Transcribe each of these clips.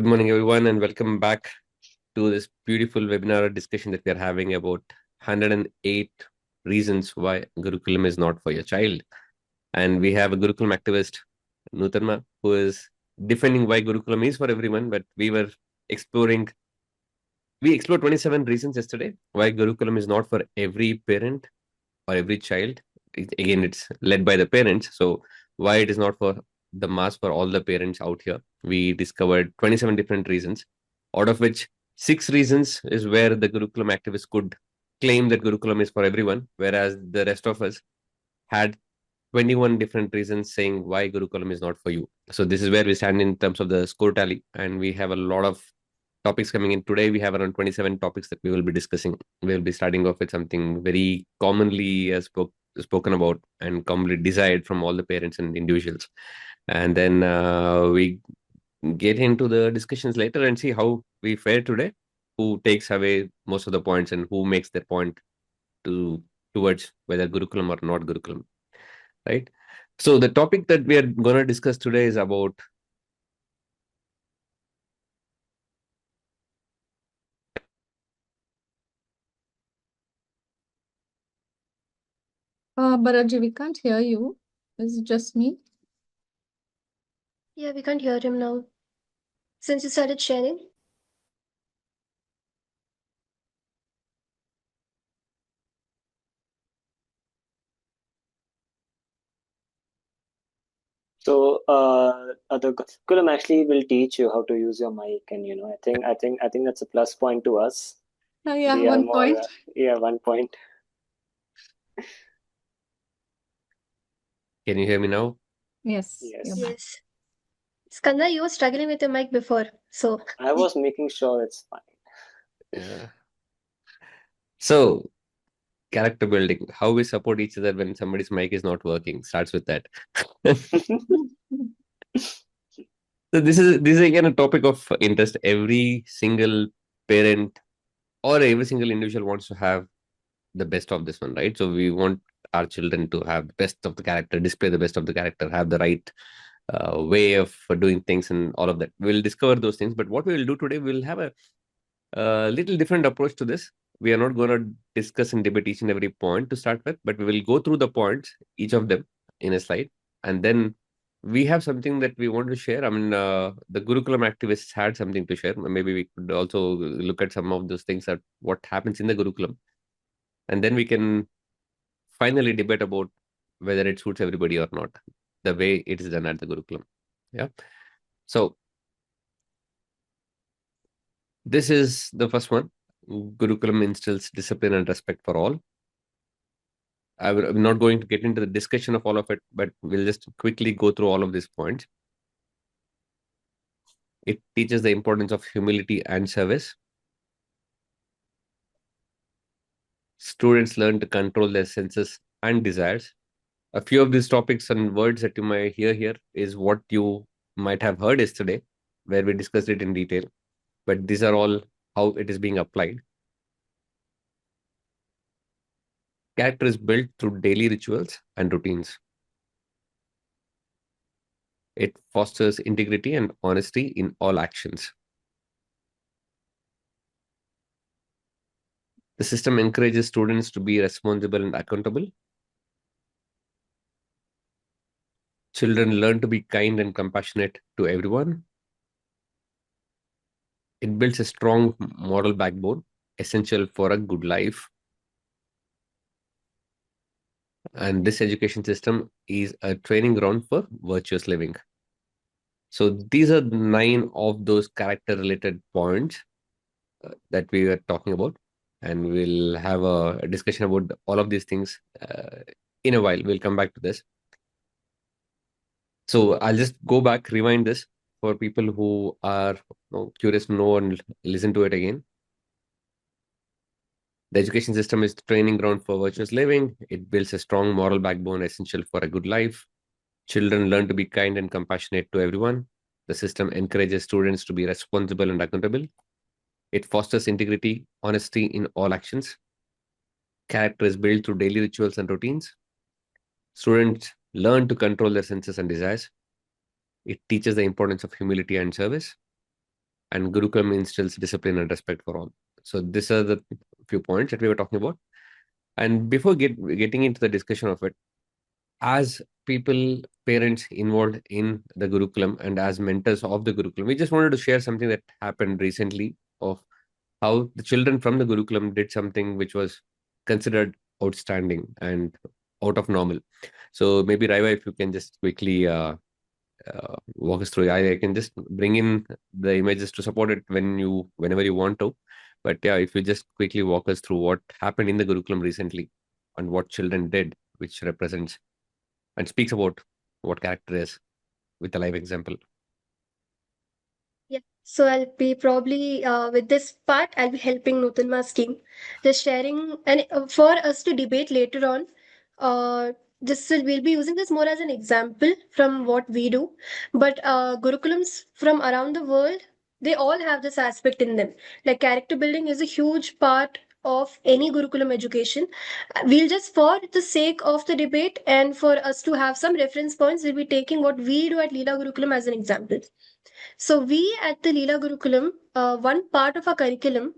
Good morning, everyone, and welcome back to this beautiful webinar discussion that we are having about 108 reasons why Gurukulam is not for your child. And we have a Gurukulam activist, Nutanma, who is defending why Gurukulam is for everyone. But we explored 27 reasons yesterday why Gurukulam is not for every parent or every child. Again, it's led by the parents. So why it is not for the mass for all the parents out here? We discovered 27 different reasons, out of which 6 reasons is where the Gurukulam activists could claim that Gurukulam is for everyone, whereas the rest of us had 21 different reasons saying why Gurukulam is not for you. So this is where we stand in terms of the score tally, and we have a lot of topics coming in today. We have around 27 topics that we will be discussing. We'll be starting off with something very commonly spoken about and commonly desired from all the parents and individuals. And then we get into the discussions later and see how we fare today, who takes away most of the points and who makes their point towards whether Gurukulam or not Gurukulam, right? So the topic that we are going to discuss today is about Bharatji, we can't hear you. Is it just me? Yeah, we can't hear him now. Since you started sharing. So the curriculum actually will teach you how to use your mic, and I think that's a plus point to us. Yeah, We are 1 point. Yeah, 1 point. Can you hear me now? Yes. Yes. Yes. Skanda, you were struggling with your mic before, so I was making sure it's fine. Yeah. So character building, how we support each other when somebody's mic is not working, starts with that. So this is again a topic of interest. Every single parent or every single individual wants to have the best of this one, right? So we want our children to have the best of the character, display the best of the character, have the right way of doing things and all of that. We'll discover those things. But what we will do today, we'll have a little different approach to this. We are not going to discuss and debate each and every point to start with, but we will go through the points, each of them in a slide. And then we have something that we want to share. I mean, the Gurukulam activists had something to share. Maybe we could also look at some of those things that what happens in the Gurukulam. And then we can finally debate about whether it suits everybody or not, the way it is done at the Gurukulam. Yeah. So this is the first one. Gurukulam instills discipline and respect for all. I'm not going to get into the discussion of all of it, but we'll just quickly go through all of these points. It teaches the importance of humility and service. Students learn to control their senses and desires. A few of these topics and words that you might hear here is what you might have heard yesterday, where we discussed it in detail. But these are all how it is being applied. Character is built through daily rituals and routines. It fosters integrity and honesty in all actions. The system encourages students to be responsible and accountable. Children learn to be kind and compassionate to everyone. It builds a strong moral backbone, essential for a good life. And this education system is a training ground for virtuous living. So these are 9 of those character-related points that we were talking about. And we'll have a discussion about all of these things in a while. We'll come back to this. So I'll just go back, rewind this for people who are curious to know and listen to it again. The education system is the training ground for virtuous living. It builds a strong moral backbone essential for a good life. Children learn to be kind and compassionate to everyone. The system encourages students to be responsible and accountable. It fosters integrity, honesty in all actions. Character is built through daily rituals and routines. Students learn to control their senses and desires. It teaches the importance of humility and service. and Gurukulam instills discipline and respect for all. So these are the few points that we were talking about. And before getting into the discussion of it, as people, parents involved in the Gurukulam and as mentors of the Gurukulam, we just wanted to share something that happened recently of how the children from the Gurukulam did something which was considered outstanding and out of normal. So maybe Raiva, if you can just quickly walk us through. I can just bring in the images to support it whenever you want to. But yeah, if you just quickly walk us through what happened in the Gurukulam recently and what children did, which represents and speaks about what character is with a live example. Yeah. So I'll be probably with this part, I'll be helping Nutanma's team, just sharing and for us to debate later on. This we'll be using this more as an example from what we do, but Gurukulams from around the world, they all have this aspect in them. Like character building is a huge part of any Gurukulam education. We'll just, for the sake of the debate and for us to have some reference points, we'll be taking what we do at Leela Gurukulam as an example. So we at the Leela Gurukulam, one part of our curriculum,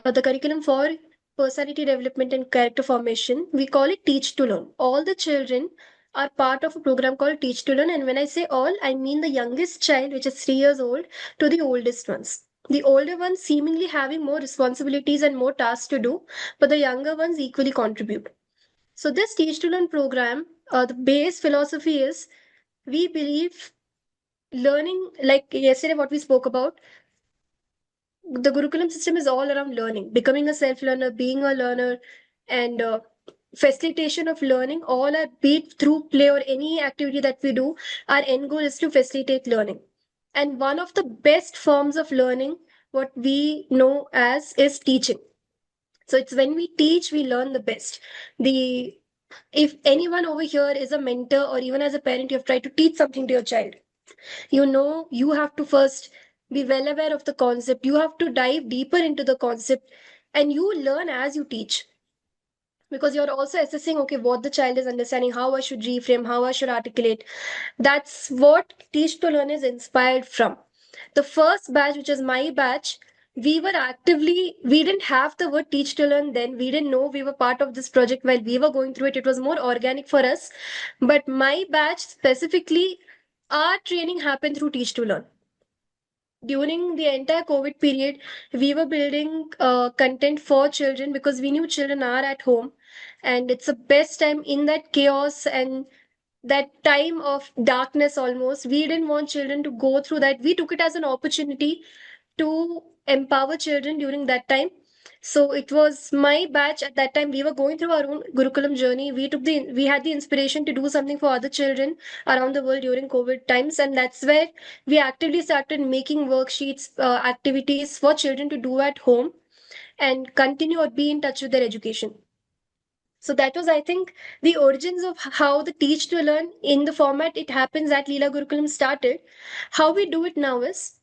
the curriculum for personality development and character formation, we call it Teach to Learn. All the children are part of a program called Teach to Learn. And when I say all, I mean the youngest child, which is 3 years old, to the oldest ones. The older ones seemingly having more responsibilities and more tasks to do, but the younger ones equally contribute. So this Teach to Learn program, the base philosophy is we believe learning, like yesterday what we spoke about, the Gurukulam system is all around learning, becoming a self learner, being a learner, and facilitation of learning. All are, be it through play or any activity that we do, our end goal is to facilitate learning. And one of the best forms of learning, what we know as, is teaching. So it's when we teach, we learn the best. The If anyone over here is a mentor or even as a parent, you have tried to teach something to your child, you know you have to first be well aware of the concept, you have to dive deeper into the concept, and you learn as you teach, because you're also assessing, okay, what the child is understanding, how I should reframe, how I should articulate. That's what Teach to Learn is inspired from. The first batch, which is my batch, we didn't have the word Teach to Learn then. We didn't know we were part of this project while we were going through it. It was more organic for us. But my batch specifically, our training happened through Teach to Learn. During the entire COVID period, we were building content for children because we knew children are at home, and it's the best time in that chaos and that time of darkness almost. We didn't want children to go through that. We took it as an opportunity to empower children during that time. So it was my batch at that time. We were going through our own Gurukulam journey. We had the inspiration to do something for other children around the world during COVID times, and that's where we actively started making worksheets, activities for children to do at home and continue or be in touch with their education. So that was, I think, the origins of how the Teach to Learn in the format it happens at Leela Gurukulam started. How we do it now is,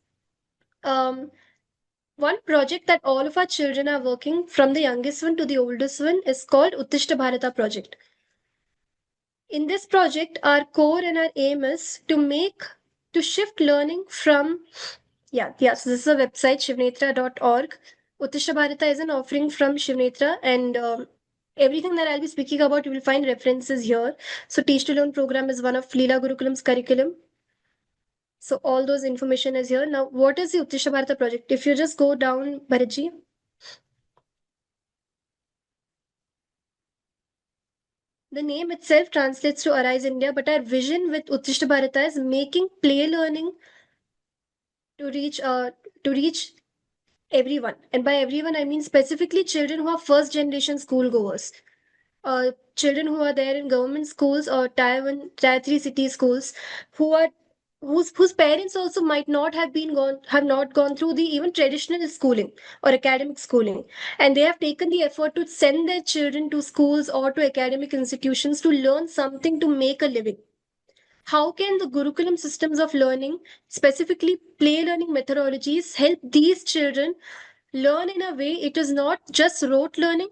um, one project that all of our children are working, from the youngest one to the oldest one, is called Uttishta Bharata project. In this project, our core and our aim is to shift learning from, so this is a website, shivnetra.org. Uttishta Bharata is an offering from Shivnetra, and everything that I'll be speaking about, you will find references here. So Teach to Learn program is one of Leela Gurukulam's curriculum. So all those information is here. Now, what is the Uttishta Bharata project? If you just go down, Bharatji. The name itself translates to Arise India, but our vision with Uttishta Bharata is making play learning to reach everyone. And by everyone, I mean specifically children who are first generation schoolgoers. Children who are there in government schools or tier 3 city schools, who are whose parents also might not have not gone through the even traditional schooling or academic schooling, and they have taken the effort to send their children to schools or to academic institutions to learn something to make a living. How can the Gurukulam systems of learning, specifically play learning methodologies, help these children learn in a way it is not just rote learning,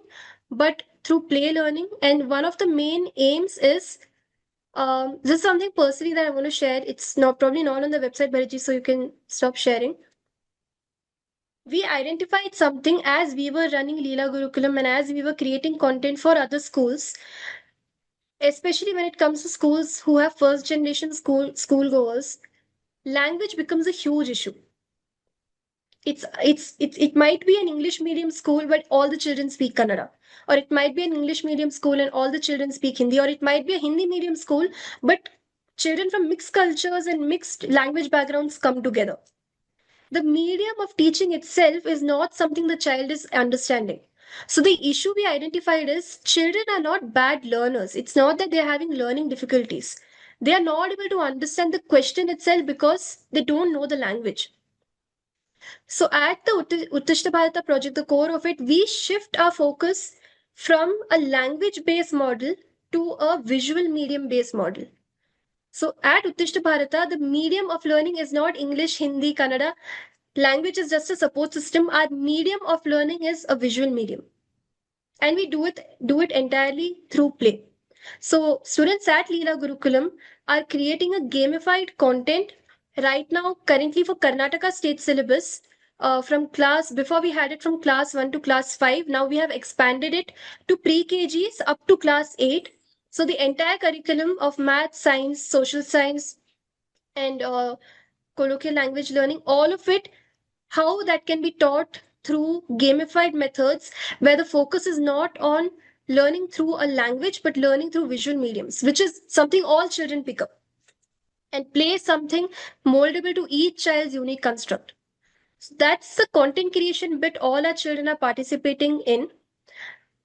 but through play learning? And one of the main aims is, this is something personally that I want to share. It's not probably not on the website, Bhariji, so you can stop sharing. we identified something as we were running Leela Gurukulam and as we were creating content for other schools, especially when it comes to schools who have first generation schoolgoers, language becomes a huge issue. It might be an English medium school, but all the children speak Kannada. Or it might be an English medium school and all the children speak Hindi. Or it might be a Hindi medium school, but children from mixed cultures and mixed language backgrounds come together. The medium of teaching itself is not something the child is understanding. So the issue we identified is children are not bad learners. It's not that they're having learning difficulties. They are not able to understand the question itself because they don't know the language. So at the Uttishta Bharata project, the core of it, we shift our focus from a language-based model to a visual medium-based model. So at Uttishta Bharata, the medium of learning is not English, Hindi, Kannada. Language is just a support system. Our medium of learning is a visual medium. And we do it entirely through play. So students at Leela Gurukulam are creating a gamified content right now, currently for Karnataka state syllabus. From class before we had it from class 1 to class 5. Now we have expanded it to pre-KGs up to class 8. So the entire curriculum of math, science, social science, and colloquial language learning, all of it, how that can be taught through gamified methods where the focus is not on learning through a language but learning through visual mediums, which is something all children pick up, and play is something moldable to each child's unique construct. So that's the content creation bit all our children are participating in.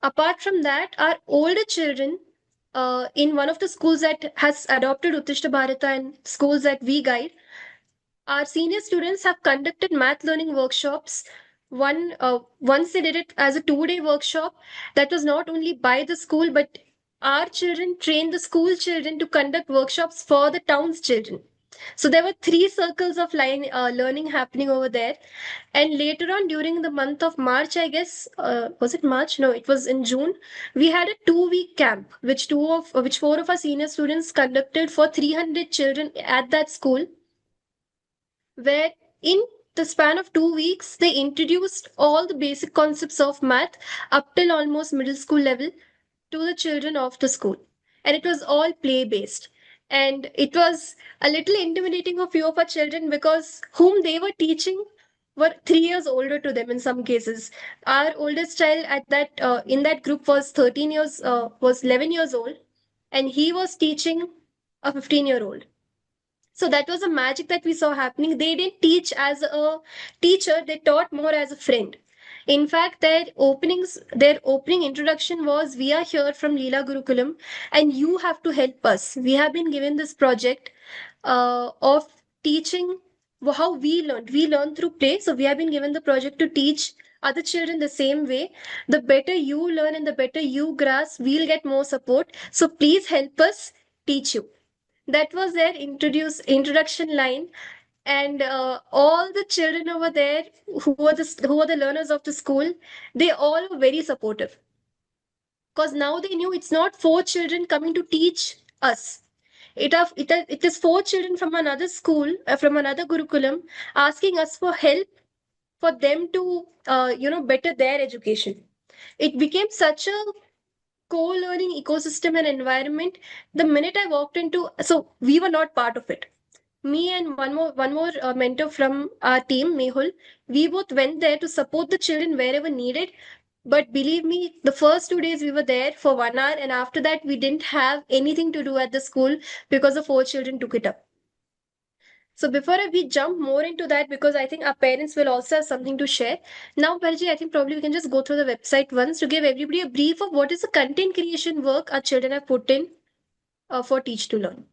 Apart from that, our older children, in one of the schools that has adopted Uttishta Bharata and schools that we guide, our senior students have conducted math learning workshops. Once they did it as a 2-day workshop that was not only by the school, but our children trained the school children to conduct workshops for the town's children. So there were 3 circles of learning happening over there. And later on, during the month of March, I guess, was it March? No, it was in June. We had a 2-week camp, which 4 of our senior students conducted for 300 children at that school, where in the span of 2 weeks, they introduced all the basic concepts of math up till almost middle school level to the children of the school. And it was all play based. And it was a little intimidating for few of our children because whom they were teaching were 3 years older to them in some cases. Our oldest child at that in that group was 11 years old, and he was teaching a 15-year-old. So that was a magic that we saw happening. They didn't teach as a teacher, they taught more as a friend. In fact, their opening introduction was, we are here from Leela Gurukulam and you have to help us. We have been given this project of teaching how we learned. We learned through play. So we have been given the project to teach other children the same way. The better you learn and the better you grasp, we'll get more support. So please help us teach you. That was their introduction line, and all the children over there who were the learners of the school, they all were very supportive because now they knew it's not 4 children coming to teach us. It is 4 children from another school, from another Gurukulam, asking us for help for them to better their education. It became such a co-learning ecosystem and environment. The minute I walked into, so we were not part of it. Me and one more mentor from our team, Mehul, we both went there to support the children wherever needed. But believe me, the first 2 days we were there for 1 hour, and after that we didn't have anything to do at the school because the 4 children took it up. So before we jump more into that, because I think our parents will also have something to share. Now, Parji, I think probably we can just go through the website once to give everybody a brief of what is the content creation work our children have put in for Teach to Learn.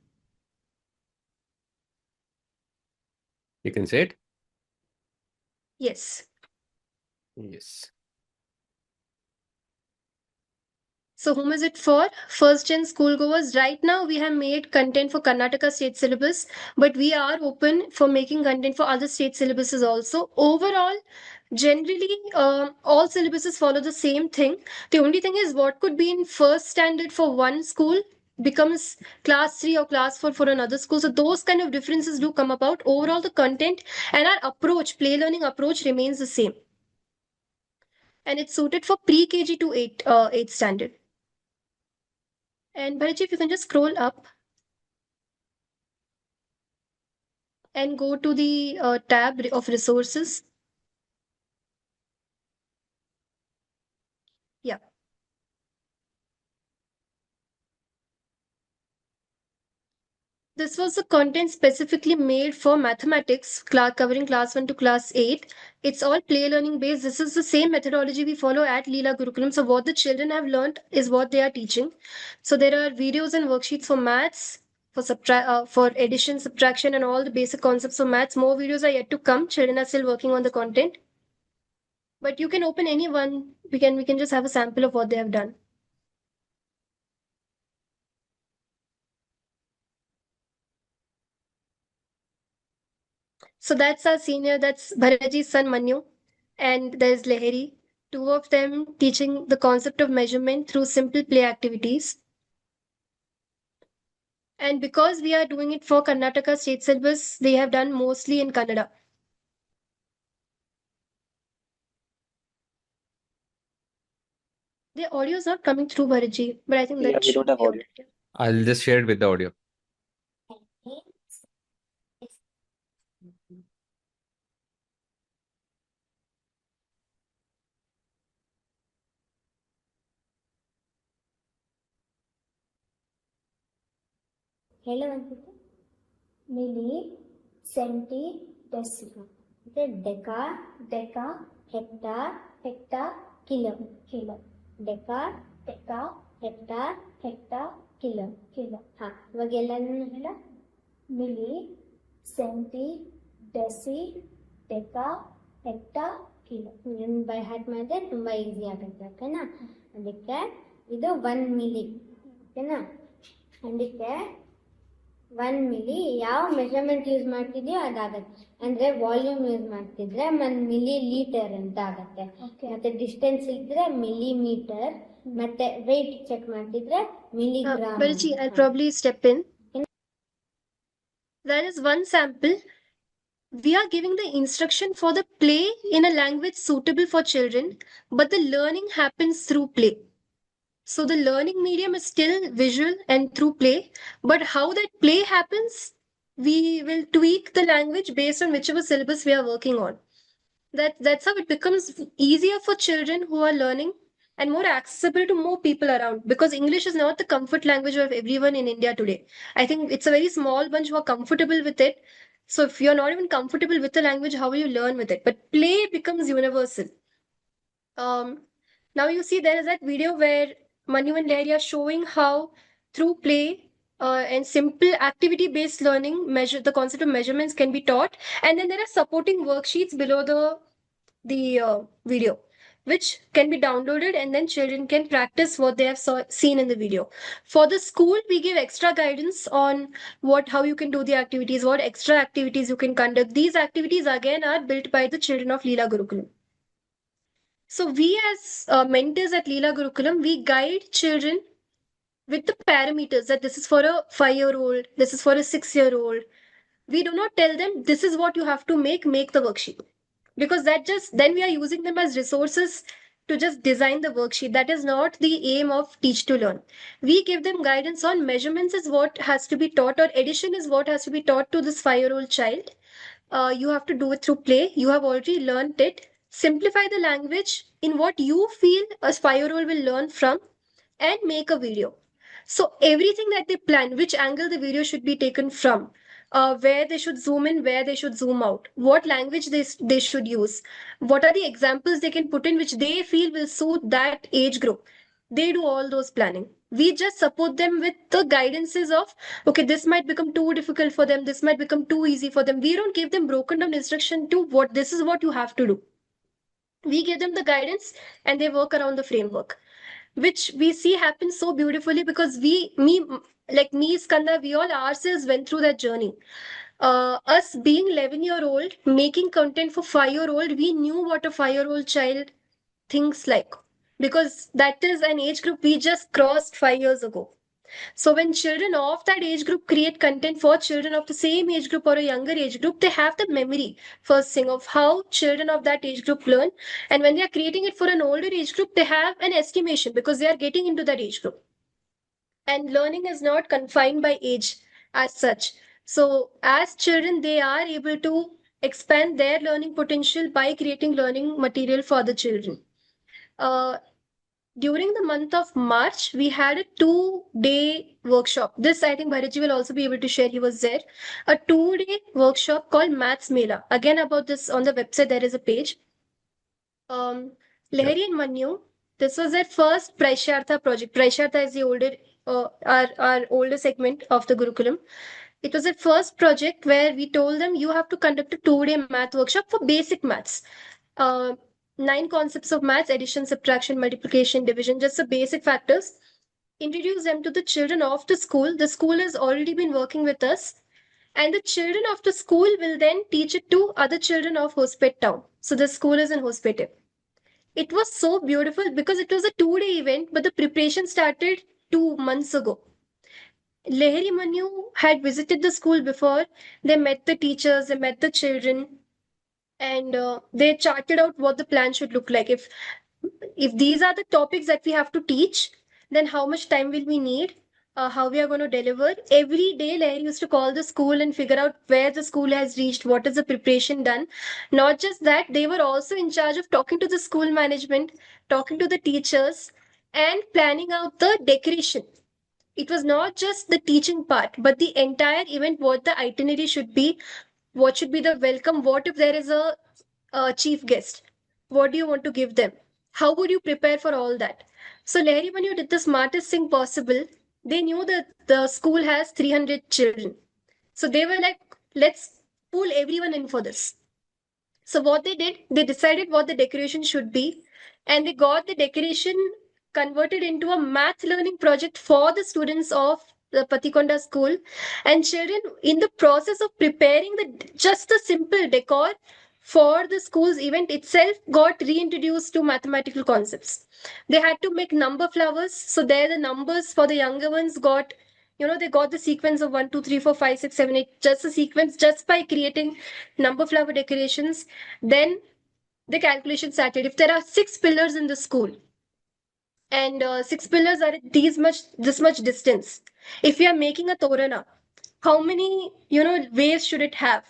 You can say it. Yes. Yes. So whom is it for? First gen schoolgoers. Right now we have made content for Karnataka state syllabus, but we are open for making content for other state syllabuses also. Overall, generally, all syllabuses follow the same thing. The only thing is what could be in first standard for one school becomes class 3 or class 4 for another school. So those kind of differences do come about. Overall, the content and our approach, play learning approach, remains the same. And it's suited for pre-KG to 8th standard. And Bharati, if you can just scroll up and go to the tab of resources. Yeah. This was the content specifically made for mathematics, covering class 1 to class 8. It's all play learning based. This is the same methodology we follow at Leela Gurukulam. So what the children have learned is what they are teaching. So there are videos and worksheets for maths, for addition, subtraction, and all the basic concepts of maths. More videos are yet to come. Children are still working on the content. But you can open any one. We can just have a sample of what they have done. So that's our senior, that's Bharaji's son Manu, and there's Leheri. Two of them teaching the concept of measurement through simple play activities. And because we are doing it for Karnataka state syllabus, they have done mostly in Kannada. The audio is not coming through, Bharaji, but I think Yeah, that we don't should have be audio. audio. I'll just share it with the audio. ಹೇಳ milli centi decimal ಮತ್ತೆ ಡೆಕಾ ಡೆಕಾ ಹೆಕ್ಟಾರ್ ಹೆಕ್ಟಾರ್ kilo kilo ಡೆಕಾ ಡೆಕಾ ಹೆಕ್ಟಾರ್ ಹೆಕ್ಟಾರ್ kilo kilo ಹಾಂ ಇವಾಗ ಎಲ್ಲನೂ ಹೇಳ milli centi deci ಡೆಕಾ ಹೆಕ್ಟಾರ್ kilo ಇದನ್ನು by heart ಮಾಡಿದ್ರೆ ತುಂಬ easy ಆಗುತ್ತೆ ಓಕೆನಾ. ಅದಕ್ಕೆ ಇದು 1 ಮಿಲಿ ಓಕೆನಾ. ಅದಕ್ಕೆ 1 ಮಿಲಿ ಯಾವ ಮೆಷರ್ಮೆಂಟ್ ಯೂಸ್ ಮಾಡ್ತಿದ್ಯೋ ಅದಾಗತ್ತೆ. ಅಂದ್ರೆ ವಾಲ್ಯೂಮ್ ಯೂಸ್ ಮಾಡ್ತಿದ್ರೆ 1 ಮಿಲಿ ಲೀಟರ್ ಅಂತ ಆಗತ್ತೆ. ಮತ್ತೆ ಡಿಸ್ಟೆನ್ಸ್ ಇದ್ರೆ ಮಿಲಿಮೀಟರ್, ಮತ್ತೆ ವೆಯ್ಟ್ ಚೆಕ್ ಮಾಡ್ತಿದ್ರೆ milligram. Bharaji, I'll probably step in. That is one sample. We are giving the instruction for the play in a language suitable for children, but the learning happens through play. So the learning medium is still visual and through play, but how that play happens, we will tweak the language based on whichever syllabus we are working on. That's how it becomes easier for children who are learning and more accessible to more people around, because English is not the comfort language of everyone in India today. I think it's a very small bunch who are comfortable with it. So if you're not even comfortable with the language, how will you learn with it? But play becomes universal. Now you see there is that video where Manu and Lahiri are showing how through play and simple activity-based learning, the concept of measurements can be taught, and then there are supporting worksheets below the video, which can be downloaded, and then children can practice what they have seen in the video. For the school, we give extra guidance on how you can do the activities, what extra activities you can conduct. These activities again are built by the children of Leela Gurukulam. So we as mentors at Leela Gurukulam, we guide children with the parameters that this is for a 5-year-old, this is for a 6-year-old. We do not tell them this is what you have to make the worksheet, because then we are using them as resources to just design the worksheet. That is not the aim of Teach to Learn. We give them guidance on measurements is what has to be taught, or addition is what has to be taught to this 5-year-old child. You have to do it through play. You have already learned it. Simplify the language in what you feel a 5-year-old will learn from, and make a video. So everything that they plan, which angle the video should be taken from, where they should zoom in, where they should zoom out, what language they should use, what are the examples they can put in which they feel will suit that age group. They do all those planning. We just support them with the guidances of, okay, this might become too difficult for them, this might become too easy for them. We don't give them broken down instruction to what this is what you have to do. We give them the guidance and they work around the framework, which we see happen so beautifully, because like me, Skanda, we all ourselves went through that journey. Us being 11-year-old, making content for 5-year-old, we knew what a 5-year-old child thinks like, because that is an age group we just crossed 5 years ago. So when children of that age group create content for children of the same age group or a younger age group, they have the memory first thing of how children of that age group learn. And when they are creating it for an older age group, they have an estimation because they are getting into that age group. And learning is not confined by age as such. So as children, they are able to expand their learning potential by creating learning material for the children. Uh, During the month of March, we had a 2-day workshop. This I think Bharatji will also be able to share. He was there. A 2-day workshop called Maths Mela. Again, about this on the website, there is a page. Yeah. Lahari and Manu, this was their first Praishartha project. Praishartha is the older, our older segment of the Gurukulam. It was their first project where we told them you have to conduct a 2-day math workshop for basic maths. Uh, 9 concepts of maths: addition, subtraction, multiplication, division, just the basic factors. Introduce them to the children of the school. The school has already been working with us, and the children of the school will then teach it to other children of Hospet town. So the school is in Hospet. It was so beautiful because it was a 2-day event, but the preparation started 2 months ago. Lehri Manu had visited the school before. They met the teachers, they met the children, and they charted out what the plan should look like. If these are the topics that we have to teach, then how much time will we need? How we are going to deliver? Every day, Lahiri used to call the school and figure out where the school has reached, what is the preparation done. Not just that, they were also in charge of talking to the school management, talking to the teachers, and planning out the decoration. It was not just the teaching part, but the entire event, what the itinerary should be, what should be the welcome, what if there is a chief guest, what do you want to give them, how would you prepare for all that? So Lahiri, when you did the smartest thing possible, they knew that the school has 300 children, so they were like, let's pull everyone in for this. So what they did, they decided what the decoration should be, and they got the decoration converted into a math learning project for the students of the Patikonda school. And children, in the process of preparing just the simple decor for the school's event itself, got reintroduced to mathematical concepts. They had to make number flowers, so there the numbers for the younger ones got, they got the sequence of 1 2 3 4 5 6 7 8, just the sequence, just by creating number flower decorations. Then the calculation started. If there are 6 pillars in the school, and 6 pillars are at this much distance, if we are making a torana, how many ways should it have?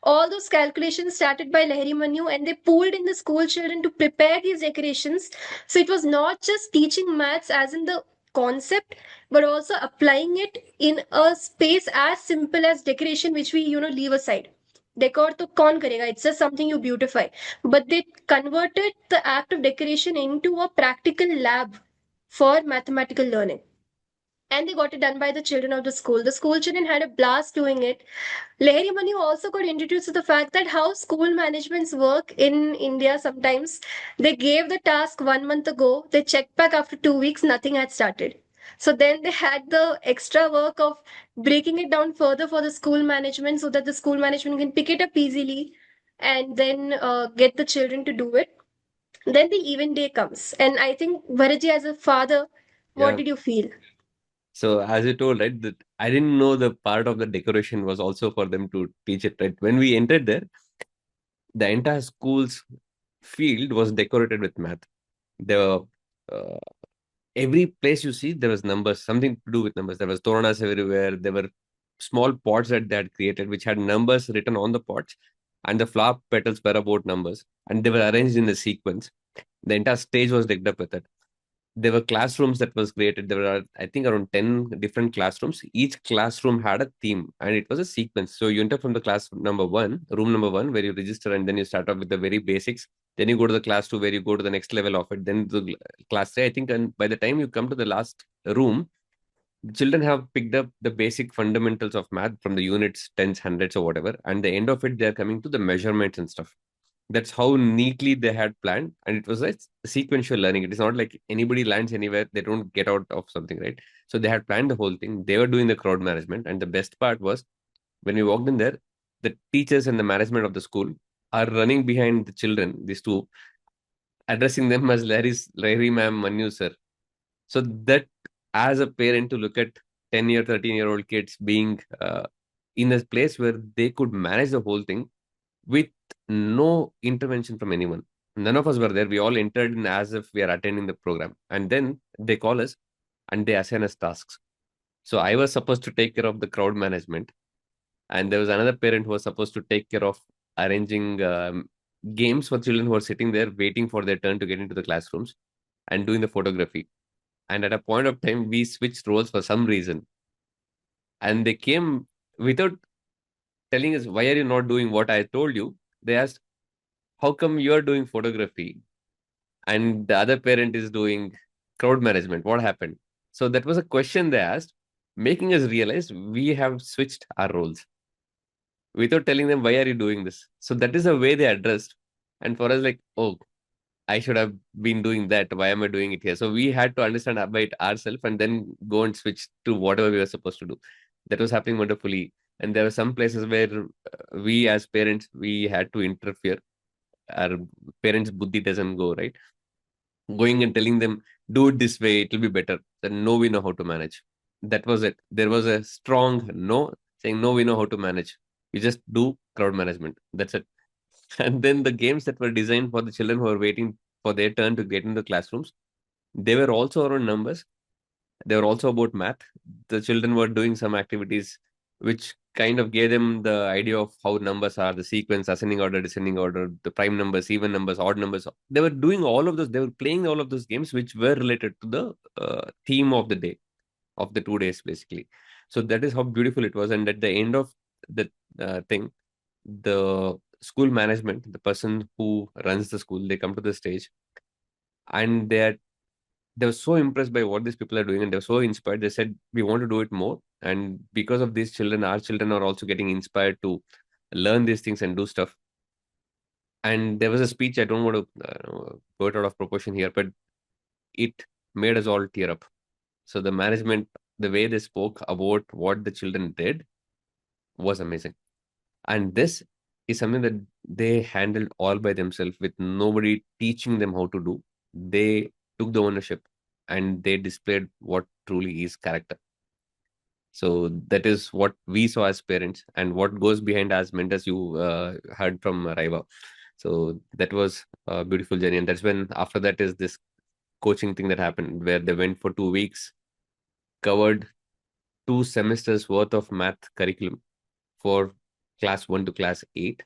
All those calculations started by Lahiri Manu, and they pooled in the school children to prepare these decorations. So it was not just teaching maths as in the concept, but also applying it in a space as simple as decoration, which we leave aside. Decor to kaun karega, it's just something you beautify. But they converted the act of decoration into a practical lab for mathematical learning, and they got it done by the children of the school. The school children had a blast doing it. Lahiri Manu also got introduced to the fact that how school managements work in India sometimes. They gave the task 1 month ago, they checked back after 2 weeks, nothing had started. So then they had the extra work of breaking it down further for the school management so that the school management can pick it up easily and then get the children to do it. Then the event day comes. And I think, Bharatji, as a father, what Yeah. did you feel? So as you told, right, that I didn't know the part of the decoration was also for them to teach it, right? When we entered there, the entire school's field was decorated with math. There were every place you see, there was numbers, something to do with numbers. There was toranas everywhere. There were small pots that they had created, which had numbers written on the pots, and the flower petals were about numbers, and they were arranged in a sequence. The entire stage was decked up with it. There were classrooms that was created. There were, I think, around 10 different classrooms. Each classroom had a theme, and it was a sequence. So you enter from the class number one, room number one, where you register, and then you start off with the very basics. Then you go to the class two, where you go to the next level of it. Then the class three, I think, and by the time you come to the last room, the children have picked up the basic fundamentals of math from the units, tens, hundreds, or whatever. And the end of it, they are coming to the measurements and stuff. That's how neatly they had planned, and it was like sequential learning. It is not like anybody lands anywhere, they don't get out of something, right? So they had planned the whole thing. They were doing the crowd management, and the best part was when we walked in there, the teachers and the management of the school are running behind the children, these two, addressing them as Larry ma'am, Manu sir. So that, as a parent, to look at 10-year, 13-year-old kids being in a place where they could manage the whole thing with no intervention from anyone. None of us were there. We all entered in as if we are attending the program. And then they call us and they assign us tasks. So I was supposed to take care of the crowd management. And there was another parent who was supposed to take care of arranging games for children who are sitting there waiting for their turn to get into the classrooms and doing the photography. And at a point of time, we switched roles for some reason. And they came without telling us, why are you not doing what I told you? They asked, how come you're doing photography and the other parent is doing crowd management? What happened? So that was a question they asked, making us realize we have switched our roles without telling them, why are you doing this? So that is the way they addressed. And for us, like, oh, I should have been doing that. Why am I doing it here? So we had to understand about ourselves and then go and switch to whatever we were supposed to do. That was happening wonderfully. And there were some places where we as parents, we had to interfere. Our parents' buddhi doesn't go, right? Going and telling them, do it this way, it will be better. Then no, we know how to manage. That was it. There was a strong no saying, no, we know how to manage. We just do crowd management. That's it. And then the games that were designed for the children who are waiting for their turn to get into the classrooms, they were also around numbers. They were also about math. The children were doing some activities which kind of gave them the idea of how numbers are, the sequence, ascending order, descending order, the prime numbers, even numbers, odd numbers. They were doing all of those. They were playing all of those games which were related to the theme of the day, of the 2 days, basically. So that is how beautiful it was. And at the end of the thing, the school management, the person who runs the school, they come to the stage and they were so impressed by what these people are doing and they were so inspired. They said, we want to do it more. And because of these children, our children are also getting inspired to learn these things and do stuff. And there was a speech, I don't want to go it out of proportion here, but it made us all tear up. So the management, the way they spoke about what the children did was amazing. And this is something that they handled all by themselves with nobody teaching them how to do. They took the ownership and they displayed what truly is character. So that is what we saw as parents and what goes behind as mentors. You heard from Raiva. So that was a beautiful journey. And that's when after that is this coaching thing that happened where they went for 2 weeks, covered 2 semesters worth of math curriculum for class 1 to class 8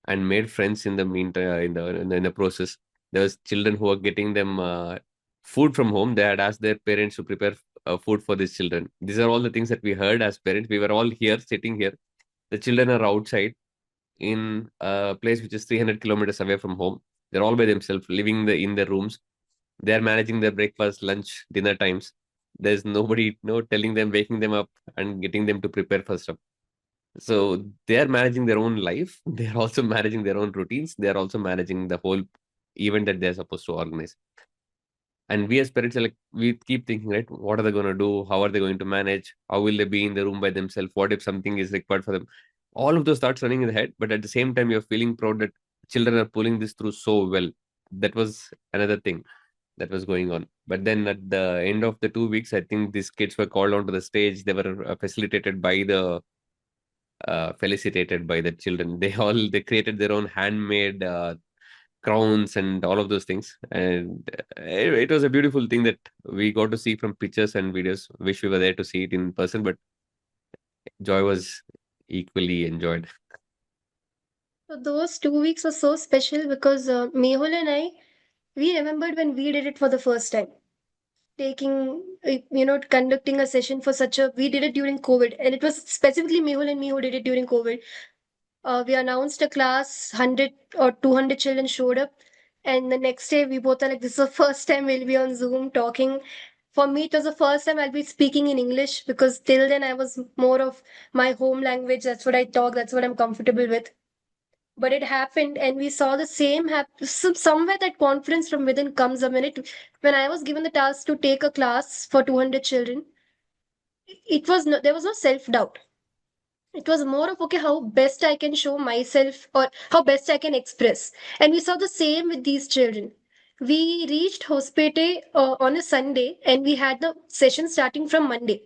and made friends in the meantime in the process. There was children who were getting them food from home. They had asked their parents to prepare food for these children. These are all the things that we heard as parents. We were all here, sitting here. The children are outside in a place which is 300 kilometers away from home. They're all by themselves, living in their rooms. They're managing their breakfast, lunch, dinner times. There's nobody, no telling them, waking them up and getting them to prepare for stuff. So they are managing their own life. They are also managing their own routines. They are also managing the whole event that they're supposed to organize. And we as parents are like, we keep thinking, right? What are they going to do? How are they going to manage? How will they be in the room by themselves? What if something is required for them? All of those thoughts running in the head. But at the same time, you're feeling proud that children are pulling this through so well. That was another thing that was going on. But then at the end of the 2 weeks, I think these kids were called onto the stage. They were facilitated by the felicitated by the children. They created their own handmade crowns and all of those things, and it was a beautiful thing that we got to see from pictures and videos. Wish we were there to see it in person, but joy was equally enjoyed. So those 2 weeks were so special because Mehul and I, we remembered when we did it for the first time. Conducting a session for we did it during COVID, and it was specifically Mehul and me who did it during COVID. We announced a class, 100 or 200 children showed up, and the next day we both are like, this is the first time we'll be on Zoom talking. For me, it was the first time I'll be speaking in English because till then I was more of my home language. That's what I talk, that's what I'm comfortable with. But it happened, and we saw the same happen. Somewhere that confidence from within comes a minute. When I was given the task to take a class for 200 children, there was no self doubt. It was more of, okay, how best I can show myself or how best I can express. And we saw the same with these children. We reached Hospete on a Sunday and we had the session starting from Monday.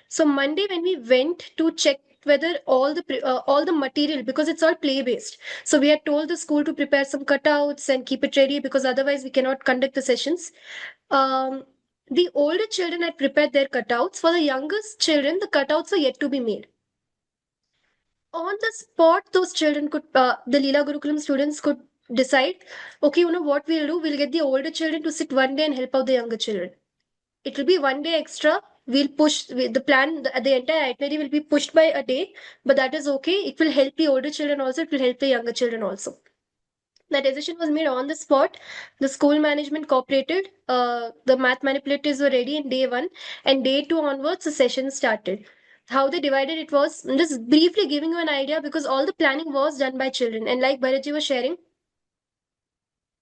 So Monday when we went to check whether all the material, because it's all play based, so we had told the school to prepare some cutouts and keep it ready because otherwise we cannot conduct the sessions. The older children had prepared their cutouts. For the youngest children, the cutouts were yet to be made. On the spot, those children could, the Leela Gurukulam students could decide, okay, you know what we'll do? We'll get the older children to sit one day and help out the younger children. It will be one day extra. We'll push the plan, the entire itinerary will be pushed by a day, but that is okay. It will help the older children also, it will help the younger children also. The decision was made on the spot. The school management cooperated. The math manipulators were ready in day one, and day two onwards, the session started. How they divided it was, I'm just briefly giving you an idea because all the planning was done by children. And like Bharatji was sharing,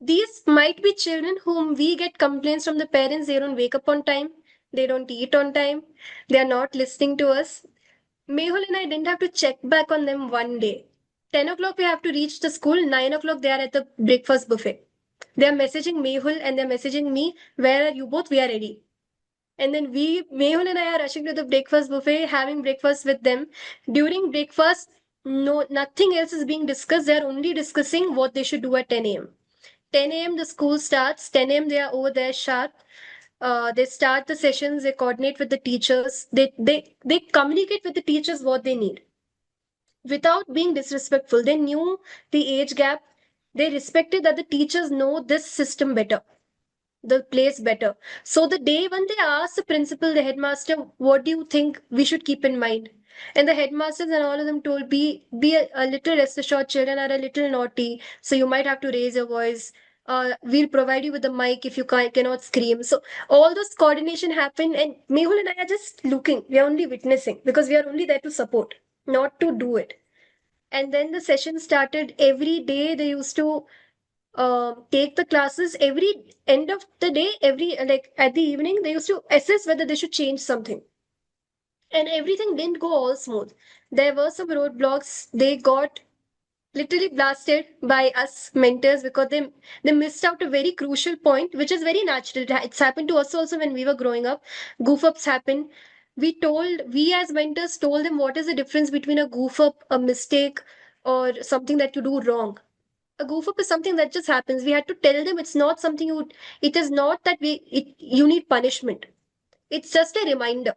these might be children whom we get complaints from the parents. They don't wake up on time, they don't eat on time, they are not listening to us. Mehul and I didn't have to check back on them one day. 10 o'clock we have to reach the school, 9 o'clock they are at the breakfast buffet. They are messaging Mehul and they're messaging me, where are you both? We are ready. And then Mehul and I are rushing to the breakfast buffet, having breakfast with them. During breakfast, no, nothing else is being discussed. They are only discussing what they should do at 10 a.m. 10 a.m. the school starts. 10 a.m. they are over there sharp. They start the sessions. They coordinate with the teachers. They communicate with the teachers what they need without being disrespectful. They knew the age gap. They respected that the teachers know this system better, the place better. So the day when they asked the principal, the headmaster, what do you think we should keep in mind? And the headmasters and all of them told, be a little rest assured, children are a little naughty, so you might have to raise your voice. We'll provide you with the mic if you cannot scream. So all those coordination happened, and Mehul and I are just looking. We are only witnessing because we are only there to support, not to do it. And then the session started. Every day they used to take the classes. Every end of the day, every like at the evening, they used to assess whether they should change something. And everything didn't go all smooth. There were some roadblocks. They got literally blasted by us mentors because they missed out a very crucial point, which is very natural. It's happened to us also when we were growing up. Goof ups happen. We as mentors told them what is the difference between a goof up, a mistake, or something that you do wrong. A goof up is something that just happens. We had to tell them it's not something it is not that you need punishment. It's just a reminder.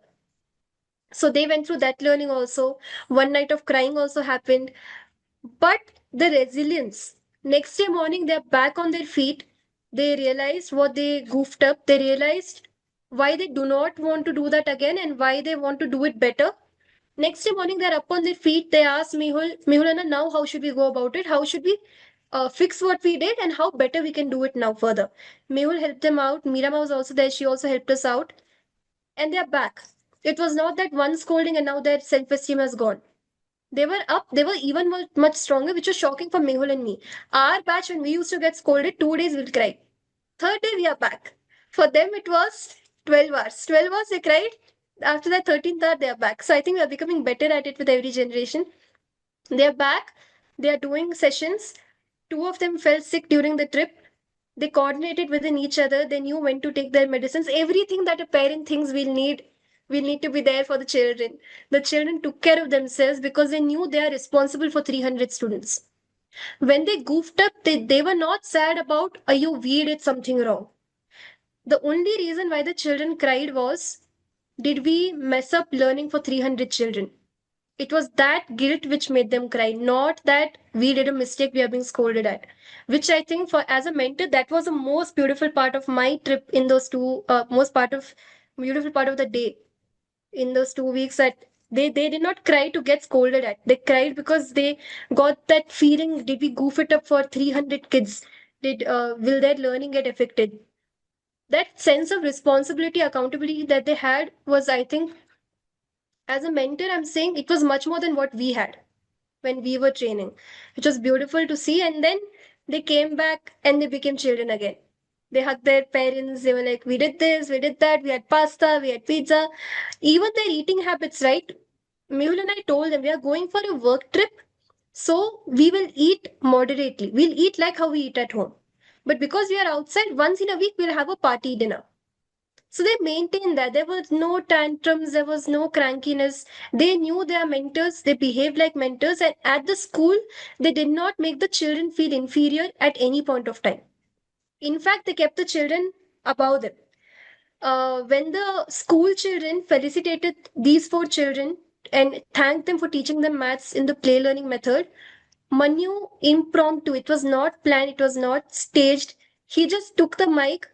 So they went through that learning also. One night of crying also happened. But the resilience. Next day morning, they're back on their feet. They realized what they goofed up. They realized why they do not want to do that again and why they want to do it better. Next day morning, they're up on their feet. They asked Mehul Anna, now how should we go about it? How should we fix what we did and how better we can do it now further? Mehul helped them out. Meera was also there. She also helped us out. And they're back. It was not that one scolding and now their self-esteem has gone. They were up, they were even much stronger, which was shocking for Mehul and me. Our batch, when we used to get scolded, 2 days we'll cry. Third day we are back. For them, it was 12 hours. 12 hours they cried. After that, 13th hour, they are back. So I think we are becoming better at it with every generation. They are back. They are doing sessions. Two of them fell sick during the trip. They coordinated within each other. They knew when to take their medicines. Everything that a parent thinks we'll need to be there for the children. The children took care of themselves because they knew they are responsible for 300 students. When they goofed up, they were not sad about, we did something wrong. The only reason why the children cried was, did we mess up learning for 300 children? It was that guilt which made them cry, not that we did a mistake we are being scolded at. Which I think, for as a mentor, that was the most beautiful part of my trip in those beautiful part of the day in those 2 weeks, that they did not cry to get scolded at. They cried because they got that feeling, did we goof it up for 300 kids? Will their learning get affected? That sense of responsibility, accountability that they had was, I think, as a mentor, I'm saying it was much more than what we had when we were training, which was beautiful to see. And then they came back and they became children again. They hugged their parents. They were like, we did this, we did that, we had pasta, we had pizza. Even their eating habits, right? Mehul and I told them we are going for a work trip, so we will eat moderately. We'll eat like how we eat at home. But because we are outside, once in a week, we'll have a party dinner. So they maintained that. There was no tantrums, there was no crankiness. They knew they are mentors, they behaved like mentors, and at the school, they did not make the children feel inferior at any point of time. In fact, they kept the children above them. When the school children felicitated these four children and thanked them for teaching them maths in the play learning method, Manu impromptu, it was not planned, it was not staged. He just took the mic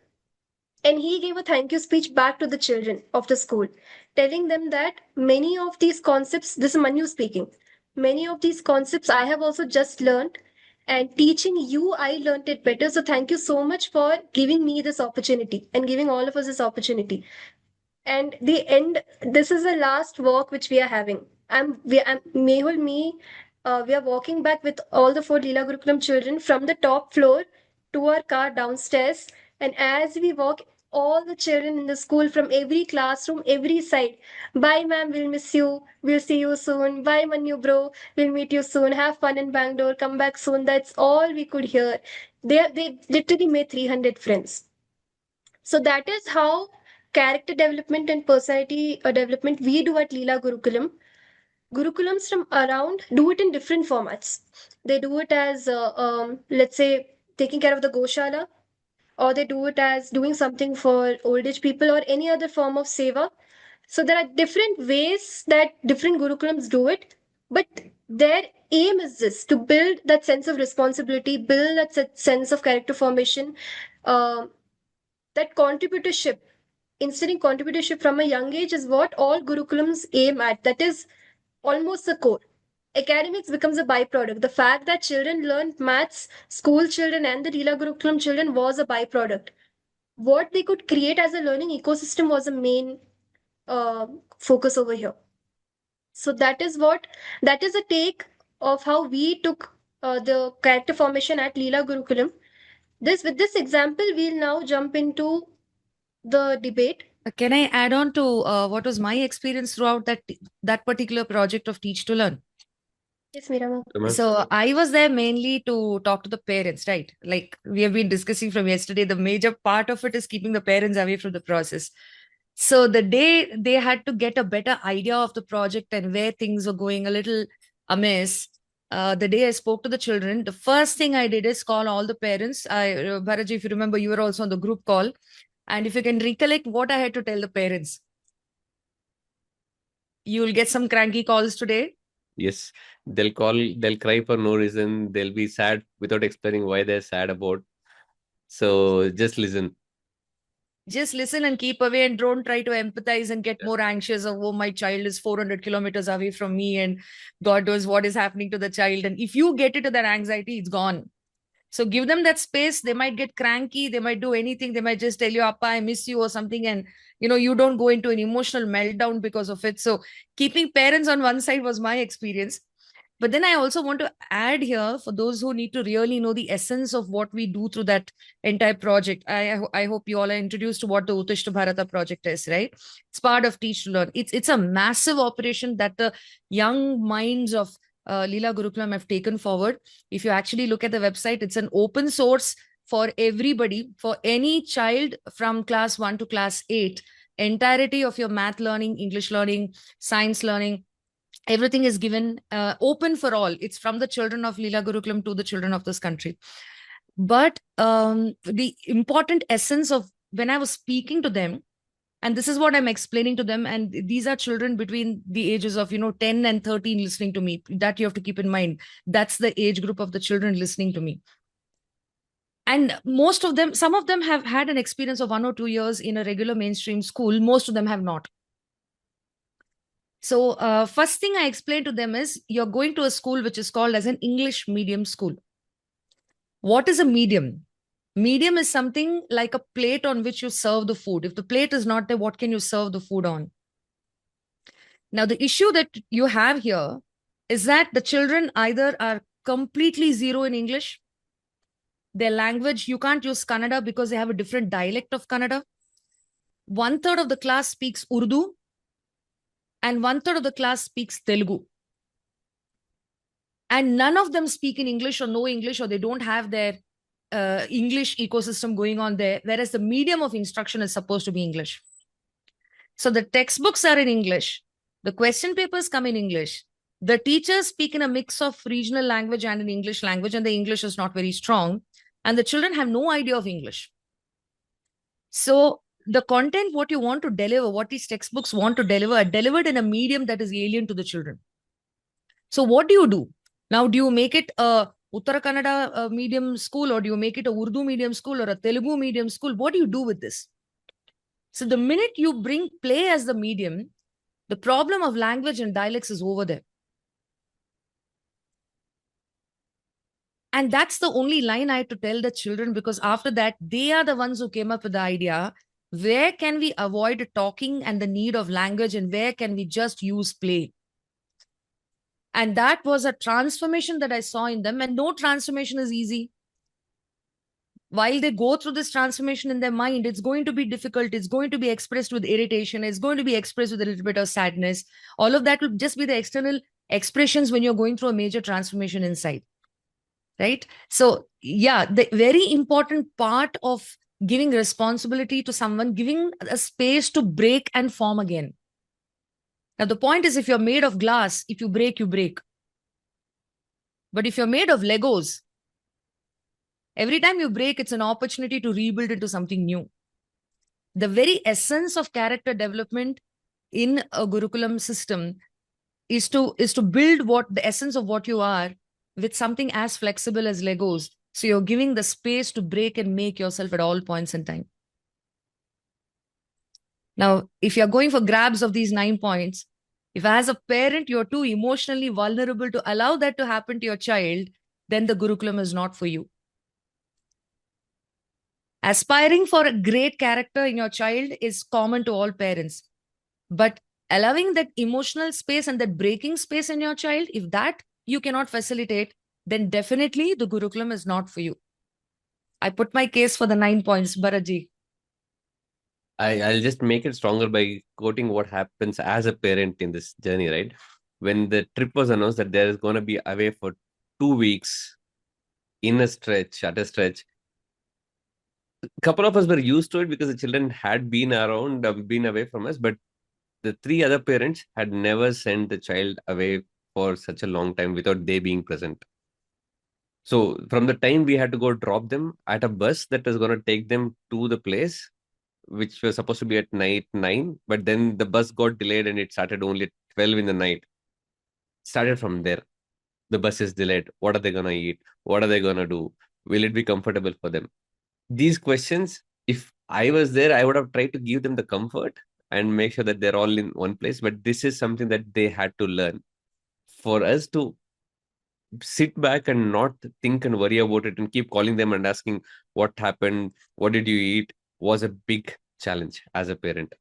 and he gave a thank you speech back to the children of the school, telling them that many of these concepts, this is Manu speaking, many of these concepts I have also just learned, and teaching you, I learned it better. So thank you so much for giving me this opportunity and giving all of us this opportunity. And the end, this is the last walk which we are having. Mehul, me, we are walking back with all the four Leela Gurukulam children from the top floor to our car downstairs. And as we walk, all the children in the school from every classroom, every side, bye ma'am, we'll miss you, we'll see you soon, bye Manu bro, we'll meet you soon, have fun in Bangalore, come back soon. That's all we could hear. They literally made 300 friends. So that is how character development and personality development we do at Leela Gurukulam. Gurukulams from around do it in different formats. They do it as, let's say, taking care of the Goshala, or they do it as doing something for old age people or any other form of seva. So there are different ways that different Gurukulams do it, but their aim is this, to build that sense of responsibility, build that sense of character formation, uh, that contributorship, instilling contributorship from a young age is what all Gurukulams aim at. That is almost the core. Academics becomes a byproduct. The fact that children learned maths, school children and the Leela Gurukulam children was a byproduct. What they could create as a learning ecosystem was a main uh, focus over here. So that is a take of how we took the character formation at Leela Gurukulam. With this example, we'll now jump into the debate. Can I add on to what was my experience throughout that particular project of Teach to Learn? Yes, Meera. So I was there mainly to talk to the parents, right? Like we have been discussing from yesterday, the major part of it is keeping the parents away from the process. So the day they had to get a better idea of the project and where things were going a little amiss, the day I spoke to the children, the first thing I did is call all the parents. Bharaji, if you remember, you were also on the group call. And if you can recollect what I had to tell the parents, you will get some cranky calls today. Yes, they'll cry for no reason. They'll be sad without explaining why they're sad about. So just listen. Just listen and keep away, and don't try to empathize and get more anxious of, oh, my child is 400 kilometers away from me and God knows what is happening to the child. And if you get into that anxiety, it's gone. So give them that space. They might get cranky. They might do anything. They might just tell you, Appa, I miss you or something. And, you don't go into an emotional meltdown because of it. So keeping parents on one side was my experience. But then I also want to add here, for those who need to really know the essence of what we do through that entire project. I hope you all are introduced to what the Uttishta Bharata project is, right? It's part of Teach to Learn. It's a massive operation that the young minds of Leela Gurukulam have taken forward. If you actually look at the website, it's an open source for everybody, for any child from class 1 to class 8. Entirety of your math learning, English learning, science learning, everything is given open for all. It's from the children of Leela Gurukulam to the children of this country. But the important essence of when I was speaking to them, and this is what I'm explaining to them, and these are children between the ages of 10 and 13 listening to me. That you have to keep in mind. That's the age group of the children listening to me. And most of them, some of them have had an experience of 1 or 2 years in a regular mainstream school. Most of them have not. So first thing I explained to them is, you're going to a school which is called as an English medium school. What is a medium? Medium is something like a plate on which you serve the food. If the plate is not there, what can you serve the food on? Now, the issue that you have here is that the children either are completely zero in English. Their language, you can't use Kannada because they have a different dialect of Kannada. 1/3 of the class speaks Urdu, and 1/3 of the class speaks Telugu. And none of them speak in English or know English, or they don't have their English ecosystem going on there, whereas the medium of instruction is supposed to be English. So the textbooks are in English, the question papers come in English, the teachers speak in a mix of regional language and in English language, and the English is not very strong, and the children have no idea of English. So the content, what you want to deliver, what these textbooks want to deliver, are delivered in a medium that is alien to the children. So what do you do? Now, do you make it a Uttara Kannada medium school, or do you make it a Urdu medium school or a Telugu medium school? What do you do with this? So the minute you bring play as the medium, the problem of language and dialects is over there. And that's the only line I had to tell the children, because after that, they are the ones who came up with the idea, where can we avoid talking and the need of language, and where can we just use play? And that was a transformation that I saw in them. And no transformation is easy. While they go through this transformation in their mind, it's going to be difficult. It's going to be expressed with irritation. It's going to be expressed with a little bit of sadness. All of that will just be the external expressions when you're going through a major transformation inside. Right? So, yeah, the very important part of giving responsibility to someone, giving a space to break and form again. Now, the point is, if you're made of glass, if you break, you break. But if you're made of Legos, every time you break, it's an opportunity to rebuild into something new. The very essence of character development in a Gurukulam system is to build what the essence of what you are with something as flexible as Legos. So you're giving the space to break and make yourself at all points in time. Now, if you're going for grabs of these 9 points, if as a parent you're too emotionally vulnerable to allow that to happen to your child, then the Gurukulam is not for you. Aspiring for a great character in your child is common to all parents. But allowing that emotional space and that breaking space in your child, if that you cannot facilitate, then definitely the Gurukulam is not for you. I put my case for the 9 points, Bharaji. I'll just make it stronger by quoting what happens as a parent in this journey, right? When the trip was announced that there is going to be away for 2 weeks at a stretch, a couple of us were used to it because the children had been around, been away from us, but the 3 other parents had never sent the child away for such a long time without they being present. So from the time we had to go drop them at a bus that was going to take them to the place, which was supposed to be at night 9, but then the bus got delayed and it started only at 12 in the night. Started from there. The bus is delayed. What are they going to eat? What are they going to do? Will it be comfortable for them? These questions, if I was there, I would have tried to give them the comfort and make sure that they're all in one place. But this is something that they had to learn. For us to sit back and not think and worry about it and keep calling them and asking what happened, what did you eat, was a big challenge as a parent.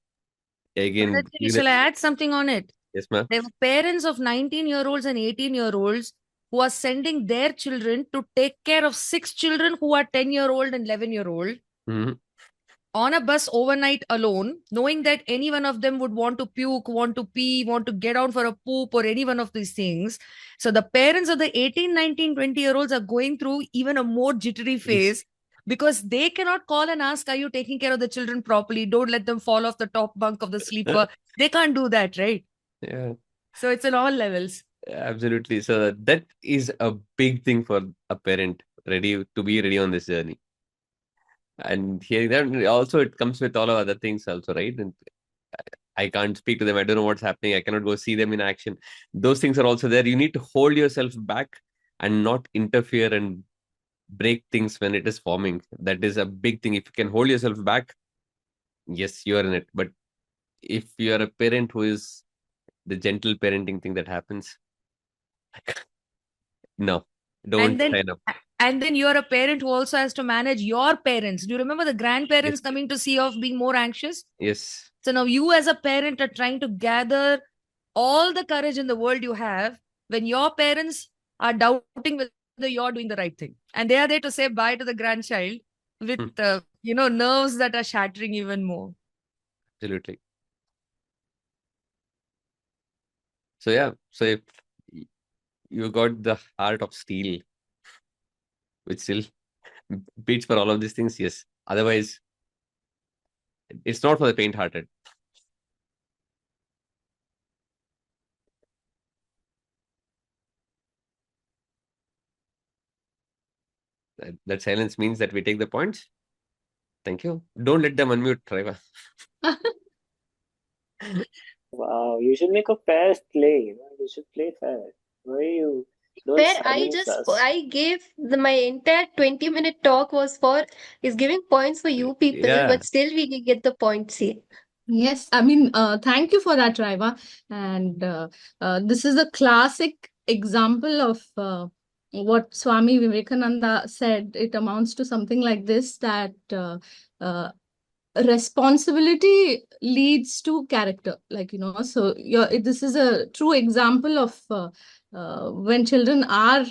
Again, Shall I add something on it? Yes, ma'am. There were parents of 19-year-olds and 18-year-olds who are sending their children to take care of 6 children who are 10-year-old and 11-year-old on a bus overnight alone, knowing that any one of them would want to puke, want to pee, want to get out for a poop, or any one of these things. So the parents of the 18, 19, 20-year-olds are going through even a more jittery phase because they cannot call and ask, are you taking care of the children properly? Don't let them fall off the top bunk of the sleeper. They can't do that, right? Yeah. So it's on all levels. Absolutely. So that is a big thing for a parent be ready on this journey. And hearing that, also it comes with all of other things also, right? And I can't speak to them. I don't know what's happening. I cannot go see them in action. Those things are also there. You need to hold yourself back and not interfere and break things when it is forming. That is a big thing. If you can hold yourself back, yes, you are in it. But if you are a parent who is the gentle parenting thing that happens, no, don't sign up. And then you're a parent who also has to manage your parents. Do you remember the grandparents coming to see off being more anxious? Yes. So now you as a parent are trying to gather all the courage in the world you have when your parents are doubting whether you're doing the right thing. And they are there to say bye to the grandchild with, nerves that are shattering even more. Absolutely. So yeah, so if you got the heart of steel, which still beats for all of these things, yes. Otherwise, it's not for the faint-hearted. That silence means that we take the points. Thank you. Don't let them unmute, Trevor. Wow, you should make a fair play. You should play fair. Why you don't Where silence us? I gave my entire 20-minute talk is giving points for you people, Yeah. but still we get the points here. Yes, I mean, thank you for that, Raiva. And this is a classic example of what Swami Vivekananda said. It amounts to something like this, that uh, responsibility leads to character. Like, so this is a true example of when children are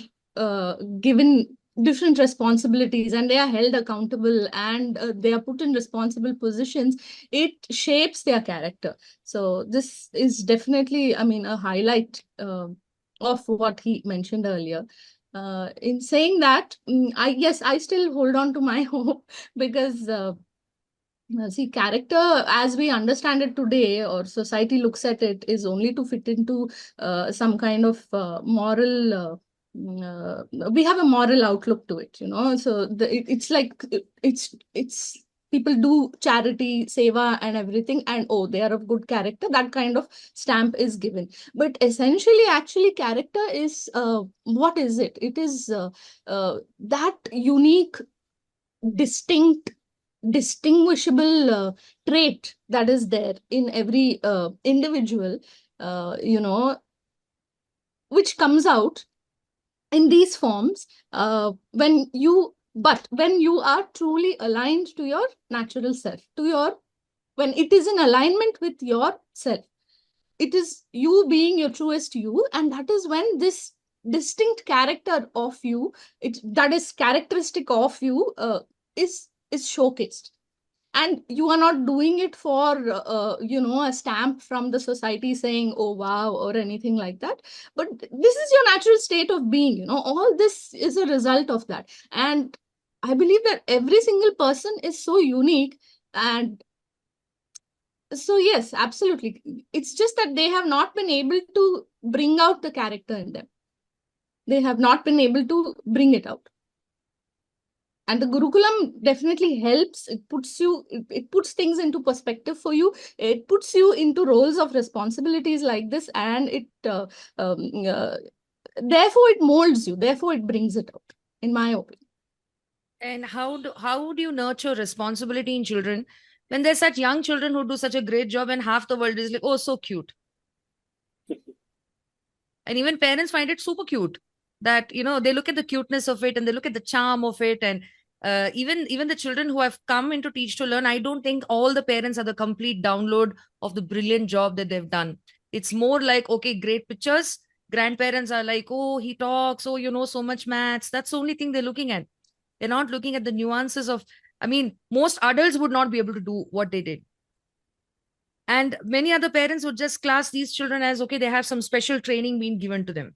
given different responsibilities and they are held accountable and they are put in responsible positions, it shapes their character. So this is definitely, I mean, a highlight of what he mentioned earlier. In saying that, I still hold on to my hope, because see, character as we understand it today, or society looks at it, is only to fit into some kind of moral. We have a moral outlook to it, So it's like it's people do charity, seva, and everything, and oh, they are of good character. That kind of stamp is given. But essentially, actually, character is what is it? It is that unique, distinct, distinguishable trait that is there in every individual, which comes out in these forms when you are truly aligned to your natural self, when it is in alignment with yourself, it is you being your truest you, and that is when this distinct character of you, that is characteristic of you, is showcased. And you are not doing it for a stamp from the society saying, oh wow, or anything like that, but this is your natural state of being. All this is a result of that. And I believe that every single person is so unique. And so yes, absolutely, it's just that they have not been able to bring out the character in them. They have not been able to bring it out. And the Gurukulam definitely helps. It puts things into perspective for you. It puts you into roles of responsibilities like this, and therefore it molds you. Therefore it brings it out, in my opinion. And how do you nurture responsibility in children when there's such young children who do such a great job and half the world is like, oh, so cute. And even parents find it super cute that, they look at the cuteness of it and they look at the charm of it. And even the children who have come into Teach to Learn, I don't think all the parents are the complete download of the brilliant job that they've done. It's more like, okay, great pictures. Grandparents are like, oh, he talks, oh, so much maths. That's the only thing they're looking at. They're not looking at the nuances of, most adults would not be able to do what they did. And many other parents would just class these children as, okay, they have some special training being given to them.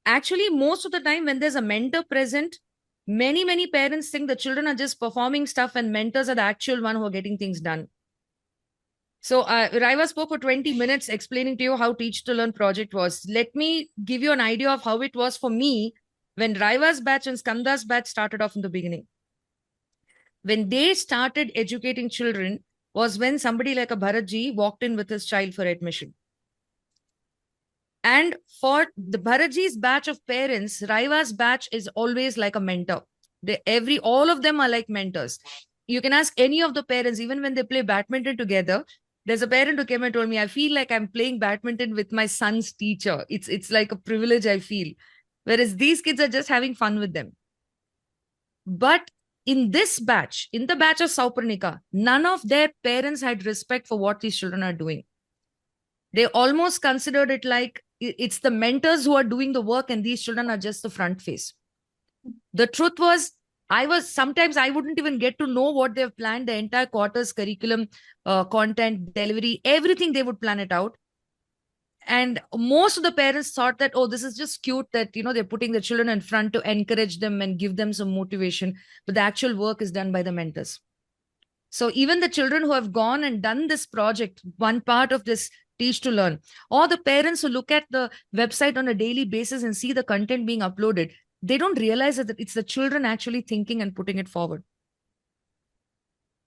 Actually, most of the time when there's a mentor present, many parents think the children are just performing stuff and mentors are the actual one who are getting things done. So Raiva spoke for 20 minutes explaining to you how Teach to Learn project was. Let me give you an idea of how it was for me when Raiva's batch and Skanda's batch started off in the beginning. When they started educating children was when somebody like a Bharatji walked in with his child for admission. And for the Bharatji's batch of parents, Raiva's batch is always like a mentor. All of them are like mentors. You can ask any of the parents, even when they play badminton together. There's a parent who came and told me, I feel like I'm playing badminton with my son's teacher. It's like a privilege I feel. Whereas these kids are just having fun with them. But in this batch, in the batch of Sauparnika, none of their parents had respect for what these children are doing. They almost considered it like it's the mentors who are doing the work and these children are just the front face. The truth was, sometimes I wouldn't even get to know what they've planned, the entire quarter's curriculum, content, delivery, everything they would plan it out. And most of the parents thought that, oh, this is just cute that, they're putting the children in front to encourage them and give them some motivation. But the actual work is done by the mentors. So even the children who have gone and done this project, one part of this Teach to Learn, or the parents who look at the website on a daily basis and see the content being uploaded, they don't realize that it's the children actually thinking and putting it forward.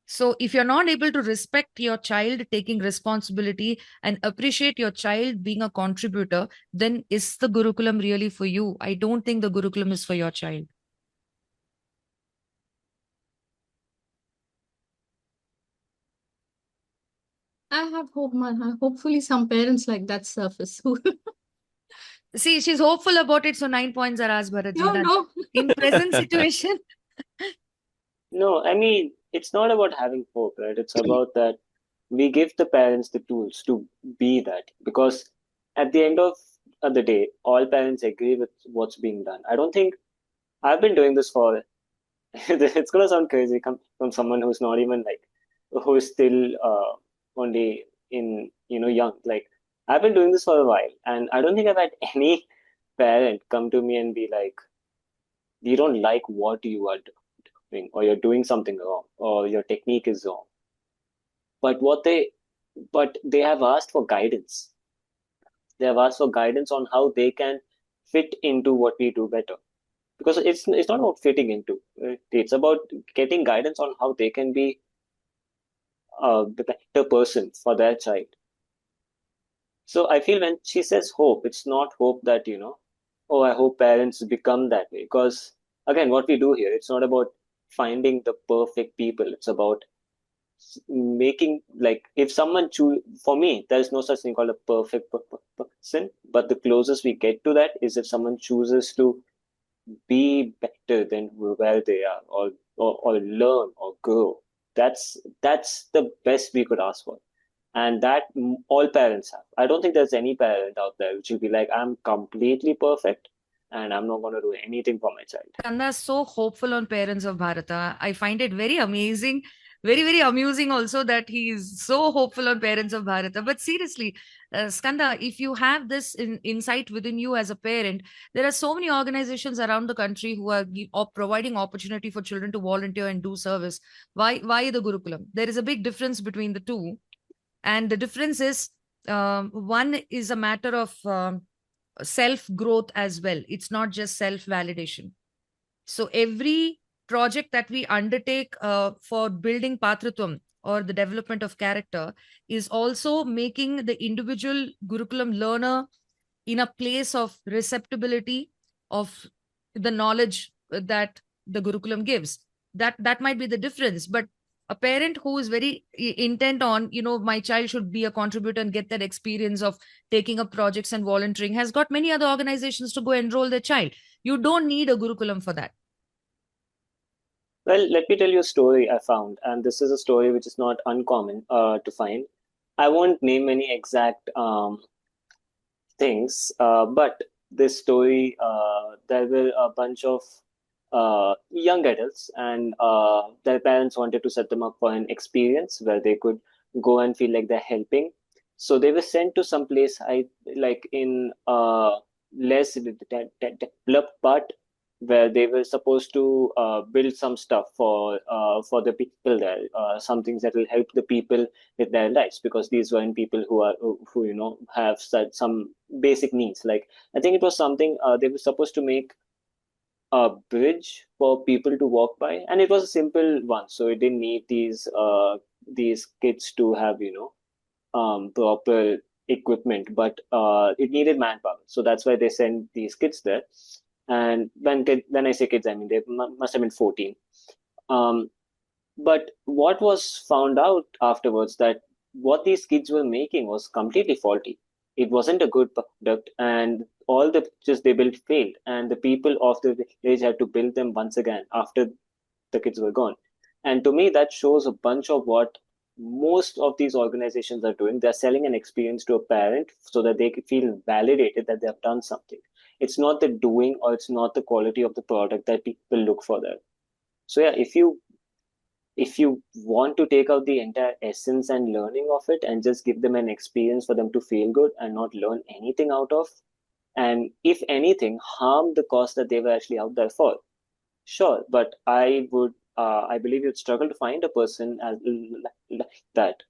So if you're not able to respect your child taking responsibility and appreciate your child being a contributor, then is the Gurukulam really for you? I don't think the Gurukulam is for your child. I have hope, hopefully some parents like that surface. See, she's hopeful about it, so 9 points are asked, Bharatji. No. In present situation. No, I mean, it's not about having hope, right? It's about that we give the parents the tools to be that. Because at the end of the day, all parents agree with what's being done. I don't think I've been doing this for, it's going to sound crazy from someone who's not even like, who is still only in, young. Like, I've been doing this for a while, and I don't think I've had any parent come to me and be like, we don't like what you are doing, or you're doing something wrong, or your technique is wrong. But they have asked for guidance. They have asked for guidance on how they can fit into what we do better. Because it's not about fitting into. Right? It's about getting guidance on how they can be the better person for their child. So I feel when she says hope, it's not hope that, oh, I hope parents become that way. Because again, what we do here, it's not about finding the perfect people. It's about making, like, if someone choose, for me, there's no such thing called a perfect person. But the closest we get to that is if someone chooses to be better than where they are, or learn or grow. That's the best we could ask for. And that all parents have. I don't think there's any parent out there which will be like, I'm completely perfect and I'm not going to do anything for my child. Skanda is so hopeful on Parents of Bharata. I find it very amazing, very, very amusing also that he is so hopeful on Parents of Bharata. But seriously, Skanda, if you have this insight within you as a parent, there are so many organizations around the country who are providing opportunity for children to volunteer and do service. Why the Gurukulam? There is a big difference between the two. And the difference is, one is a matter of self growth as well. It's not just self validation. So every project that we undertake for building patratvam or the development of character is also making the individual Gurukulam learner in a place of receptibility of the knowledge that the Gurukulam gives. That might be the difference. But a parent who is very intent on, my child should be a contributor and get that experience of taking up projects and volunteering, has got many other organizations to go enroll their child. You don't need a Gurukulam for that. Well, let me tell you a story I found, and this is a story which is not uncommon to find. I won't name any exact things, but this story, there were a bunch of young adults, and their parents wanted to set them up for an experience where they could go and feel like they're helping. So they were sent to some place, like in less developed part, where they were supposed to build some stuff for the people there, some things that will help the people with their lives, because these weren't people who have some basic needs. Like, I think it was something they were supposed to make a bridge for people to walk by, and it was a simple one, so it didn't need these kids to have proper equipment, but it needed manpower, so that's why they sent these kids there. And when I say kids, I mean they must have been 14. But what was found out afterwards, that what these kids were making was completely faulty. It wasn't a good product, and all the pictures they built failed. And the people of the village had to build them once again after the kids were gone. And to me, that shows a bunch of what most of these organizations are doing. They're selling an experience to a parent so that they feel validated that they have done something. It's not the doing, or it's not the quality of the product that people look for there. So yeah, if you If you want to take out the entire essence and learning of it and just give them an experience for them to feel good and not learn anything out of, and if anything, harm the cause that they were actually out there for, sure. But I believe you'd struggle to find a person like that,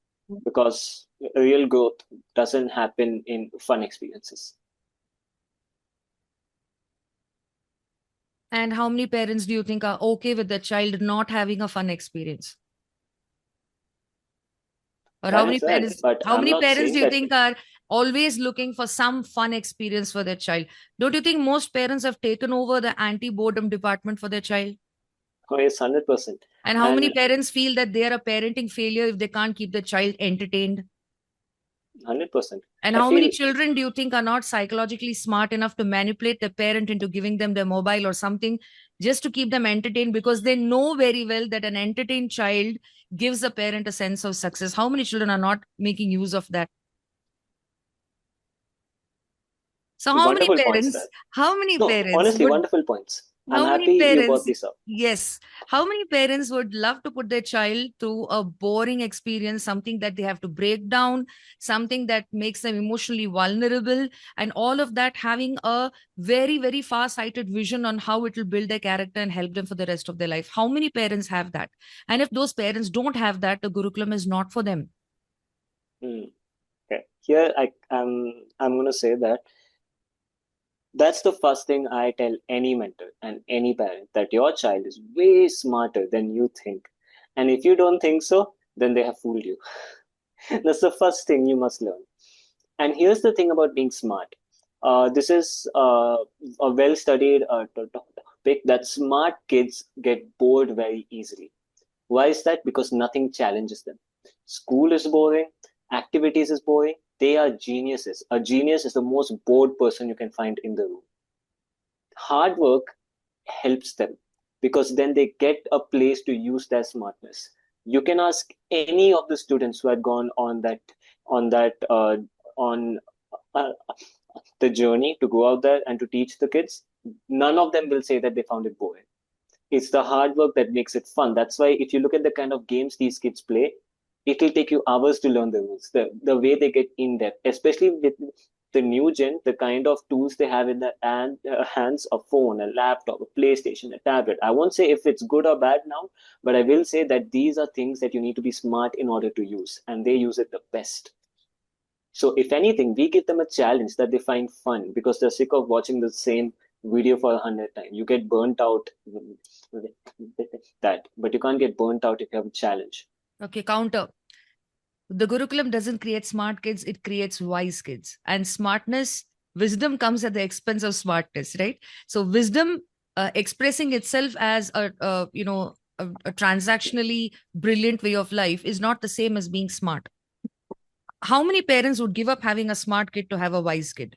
because real growth doesn't happen in fun experiences. And how many parents do you think are okay with their child not having a fun experience? Or how That many is right, parents, but how I'm many not parents saying do you that. think are always looking for some fun experience for their child? Don't you think most parents have taken over the anti-boredom department for their child? Oh, yes, 100%. And how many And parents feel that they are a parenting failure if they can't keep the child entertained? 100%. And I how many feel children do you think are not psychologically smart enough to manipulate their parent into giving them their mobile or something just to keep them entertained, because they know very well that an entertained child gives a parent a sense of success? How many children are not making use of that? So wonderful points there. how many No, parents honestly, would wonderful points. I'm How many happy you brought parents, this up. yes, how many parents would love to put their child through a boring experience, something that they have to break down, something that makes them emotionally vulnerable, and all of that having a very, very far sighted vision on how it will build their character and help them for the rest of their life? How many parents have that? And if those parents don't have that, the Gurukulam is not for them. Hmm. Okay. Here I'm going to say that that's the first thing I tell any mentor and any parent, that your child is way smarter than you think. And if you don't think so, then they have fooled you. That's the first thing you must learn. And here's the thing about being smart. This is a well studied topic, that smart kids get bored very easily. Why is that? Because nothing challenges them. School is boring, activities is boring. They are geniuses. A genius is the most bored person you can find in the room. Hard work helps them, because then they get a place to use their smartness. You can ask any of the students who had gone on uh, the journey to go out there and to teach the kids. None of them will say that they found it boring. It's the hard work that makes it fun. That's why if you look at the kind of games these kids play, it'll take you hours to learn the rules. The way they get in depth, especially with the new gen, the kind of tools they have in their hands, a phone, a laptop, a PlayStation, a tablet. I won't say if it's good or bad now, but I will say that these are things that you need to be smart in order to use, and they use it the best. So if anything, we give them a challenge that they find fun, because they're sick of watching the same video for 100 times. You get burnt out with that, but you can't get burnt out if you have a challenge. Okay, counter. The Gurukulam doesn't create smart kids, it creates wise kids. And wisdom comes at the expense of smartness, right? So wisdom expressing itself as a transactionally brilliant way of life is not the same as being smart. How many parents would give up having a smart kid to have a wise kid?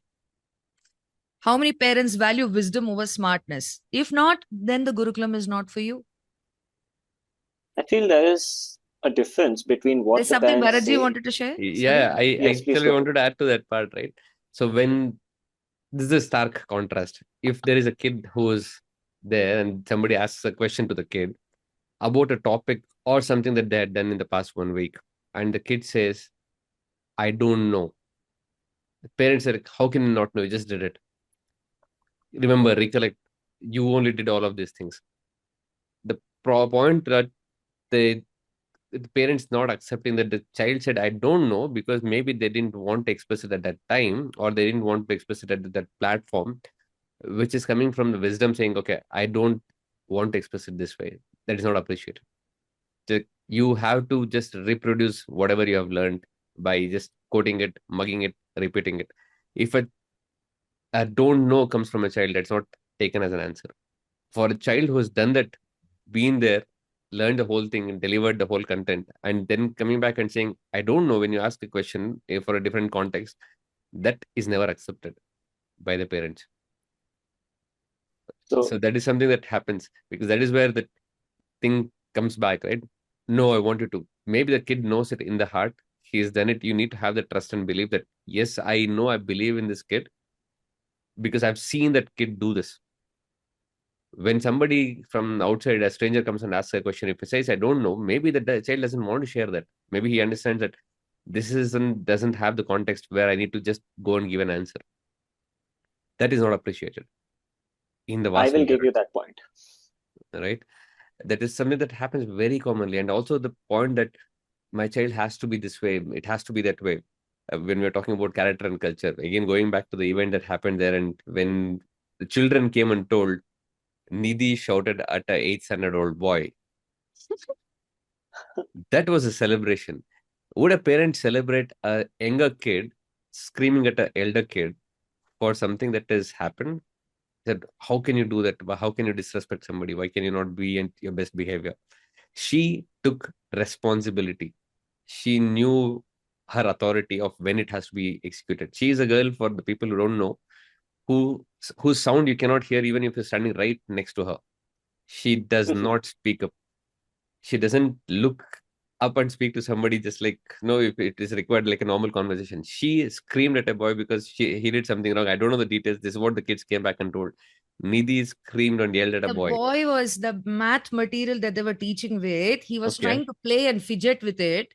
How many parents value wisdom over smartness? If not, then the Gurukulam is not for you. I feel there is a difference between what There's the something parents Bharatji say. wanted to share. Sorry. Yeah, I Yes, please actually go ahead. wanted to add to that part, right? So when this is a stark contrast. If there is a kid who's there and somebody asks a question to the kid about a topic or something that they had done in the past 1 week, and the kid says, I don't know. The parents are like, how can you not know? You just did it. Remember, recollect, you only did all of these things. The point that the the parents not accepting that the child said I don't know, because maybe they didn't want to express it at that time, or they didn't want to express it at that platform, which is coming from the wisdom saying, okay, I don't want to express it this way. That is not appreciated. You have to just reproduce whatever you have learned by just quoting it, mugging it, repeating it. If a don't know comes from a child, that's not taken as an answer. For a child who has done that, been there, learned the whole thing and delivered the whole content, and then coming back and saying, I don't know, when you ask a question for a different context, that is never accepted by the parents. So So, that is something that happens, because that is where the thing comes back, right? No, I wanted to. Maybe the kid knows it in the heart. He's done it. You need to have the trust and belief that, yes, I know, I believe in this kid because I've seen that kid do this. When somebody from outside, a stranger comes and asks a question, if he says, I don't know, maybe the child doesn't want to share that. Maybe he understands that this doesn't have the context where I need to just go and give an answer. That is not appreciated in the I vast will give majority, you that point. right? That is something that happens very commonly. And also the point that my child has to be this way, it has to be that way. When we're talking about character and culture, again, going back to the event that happened there, and when the children came and told, Nidhi shouted at a 800-year-old boy, that was a celebration. Would a parent celebrate a younger kid screaming at an elder kid for something that has happened? That how can you do that? How can you disrespect somebody? Why can you not be in your best behavior? She took responsibility. She knew her authority of when it has to be executed. She is a girl, for the people who don't know, whose sound you cannot hear even if you're standing right next to her. She does not speak up. She doesn't look up and speak to somebody just like, no, if it is required like a normal conversation. She screamed at a boy because he did something wrong. I don't know the details. This is what the kids came back and told. Nidhi screamed and yelled at a The boy. boy was the math material that they were teaching with. He was Okay. trying to play and fidget with it.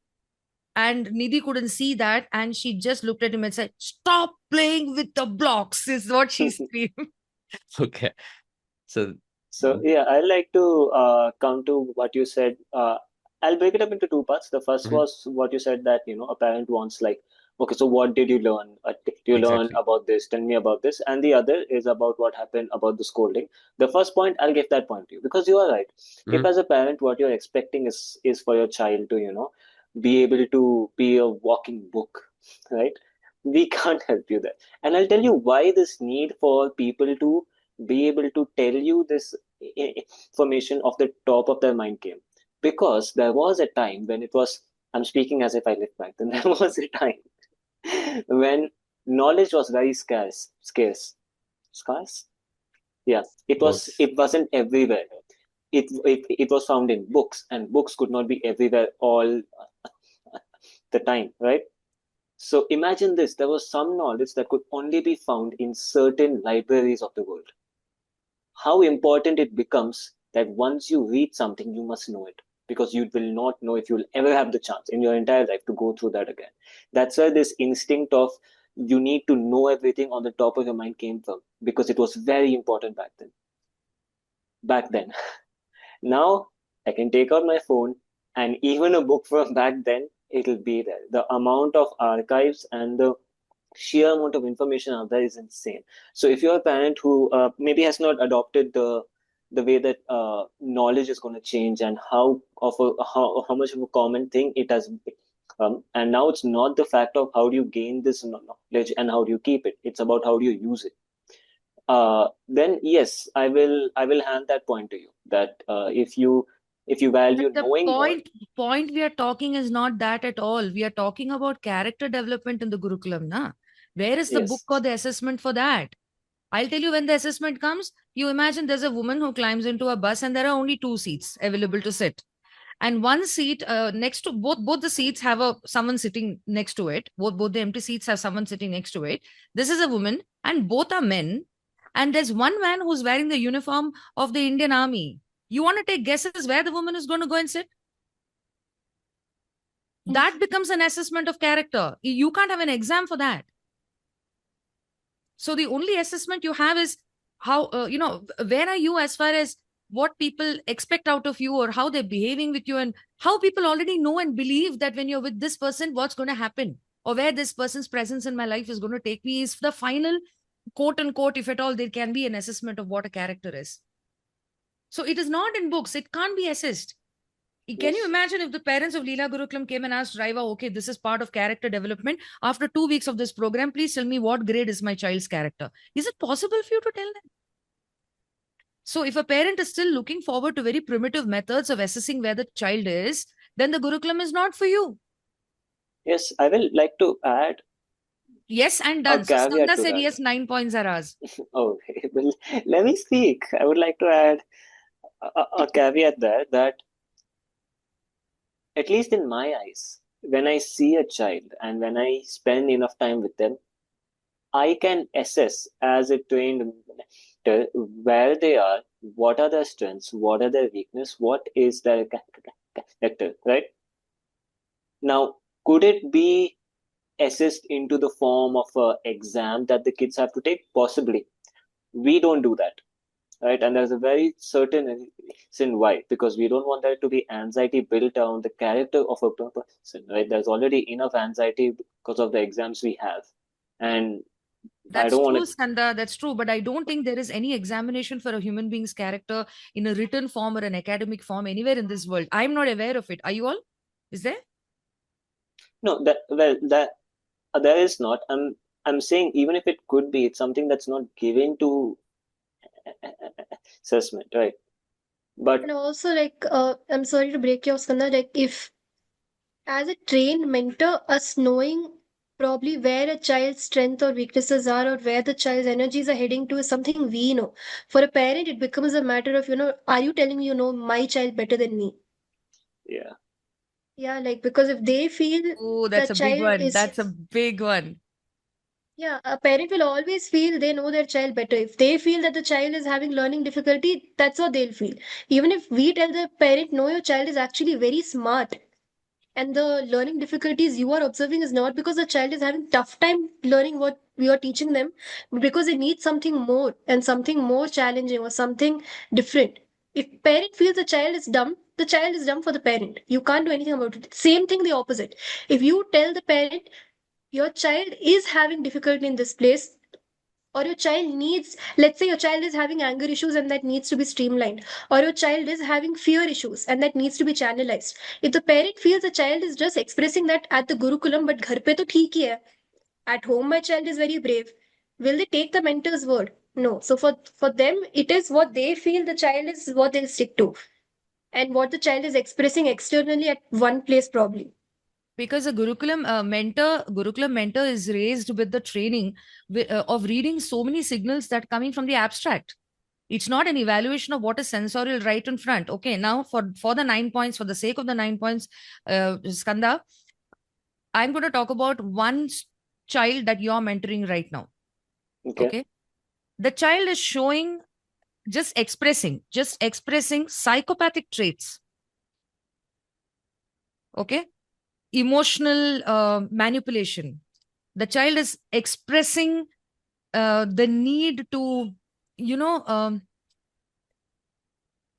And Nidhi couldn't see that. And she just looked at him and said, stop playing with the blocks, is what she screamed. Okay. So So yeah, I'd like to come to what you said. I'll break it up into two parts. The first Mhm. was what you said that, a parent wants like, okay, so what did you learn? Did you learn Exactly. about this? Tell me about this. And the other is about what happened about the scolding. The first point, I'll give that point to you because you are right. If Mhm. as a parent, what you're expecting is for your child to, be able to be a walking book, right? We can't help you there. And I'll tell you why this need for people to be able to tell you this information off the top of their mind came. Because there was a time when it was, I'm speaking as if I lived back then, there was a time when knowledge was very scarce. Yeah, Was it wasn't everywhere. It was found in books, and books could not be everywhere all the time, right? So imagine this: there was some knowledge that could only be found in certain libraries of the world. How important it becomes that once you read something, you must know it because you will not know if you'll ever have the chance in your entire life to go through that again. That's where this instinct of you need to know everything on the top of your mind came from because it was very important back then. Back then. Now I can take out my phone and even a book from back then, it'll be there. The amount of archives and the sheer amount of information out there is insane. So if you're a parent who maybe has not adopted the way that knowledge is going to change and how much of a common thing it has become, and now it's not the fact of how do you gain this knowledge and how do you keep it. It's about how do you use it. Then yes, I will hand that point to you that if you But value the knowing more, point we are talking is not that at all. We are talking about character development in the Gurukulam, na? Where is the book yes. or the assessment for that? I'll tell you when the assessment comes, you imagine there's a woman who climbs into a bus and there are only two seats available to sit. And one seat next to both the seats have a someone sitting next to it. Both the empty seats have someone sitting next to it. This is a woman and both are men. And there's one man who's wearing the uniform of the Indian Army. You want to take guesses where the woman is going to go and sit? That becomes an assessment of character. You can't have an exam for that. So the only assessment you have is how, where are you as far as what people expect out of you or how they're behaving with you and how people already know and believe that when you're with this person, what's going to happen or where this person's presence in my life is going to take me is the final quote unquote, if at all, there can be an assessment of what a character is. So it is not in books. It can't be assessed. Can you Yes. imagine if the parents of Leela Gurukulam came and asked Raiva, okay, this is part of character development. After 2 weeks of this program, please tell me what grade is my child's character. Is it possible for you to tell them? So if a parent is still looking forward to very primitive methods of assessing where the child is, then the Gurukulam is not for you. Yes, I will like to add Yes, and a done. So caveat Sangha to said that. yes, 9 points are ours. Okay, well, let me speak. I would like to add a caveat there that, at least in my eyes, when I see a child and when I spend enough time with them, I can assess as a trained mentor where they are what are their strengths, what are their weakness, what is their character, right? Now, could it be assessed into the form of an exam that the kids have to take? Possibly. We don't do that, right? And there's a very certain reason why, because we don't want there to be anxiety built around the character of a person, right? There's already enough anxiety because of the exams we have. And I That's don't want true, to, Skanda. That's true. But I don't think there is any examination for a human being's character in a written form or an academic form anywhere in this world. I'm not aware of it. Are you all? Is there? no, that there is not. I'm saying even if it could be, it's something that's not given to assessment, right? But And also, like, I'm sorry to break your Skanda, like, if as a trained mentor, us knowing probably where a child's strength or weaknesses are, or where the child's energies are heading to, is something we know. For a parent, it becomes a matter of, are you telling me you know my child better than me? yeah, Yeah, like, because if they feel Oh, the that's a big child one. is, That's a big one. yeah, a parent will always feel they know their child better. If they feel that the child is having learning difficulty, that's what they'll feel. Even if we tell the parent, no, your child is actually very smart, and the learning difficulties you are observing is not because the child is having tough time learning what we are teaching them, but because they need something more and something more challenging or something different. If parent feels the child is dumb for the parent. You can't do anything about it. Same thing the opposite. If you tell the parent your child is having difficulty in this place, or your child needs, let's say your child is having anger issues and that needs to be streamlined, or your child is having fear issues and that needs to be channelized. If the parent feels the child is just expressing that at the Gurukulam, but ghar pe to theek hi hai, at home my child is very brave, will they take the mentor's word? No. So for them, it is what they feel the child is what they'll stick to, and what the child is expressing externally at one place probably. Because a Gurukulam mentor is raised with the training of reading so many signals that coming from the abstract. It's not an evaluation of what is sensorial right in front. Okay, now for the 9 points, for the sake of the 9 points, Skanda, I'm going to talk about one child that you're mentoring right now. okay. Okay, the child is showing just expressing psychopathic traits. Okay, emotional manipulation. The child is expressing the need to, you know,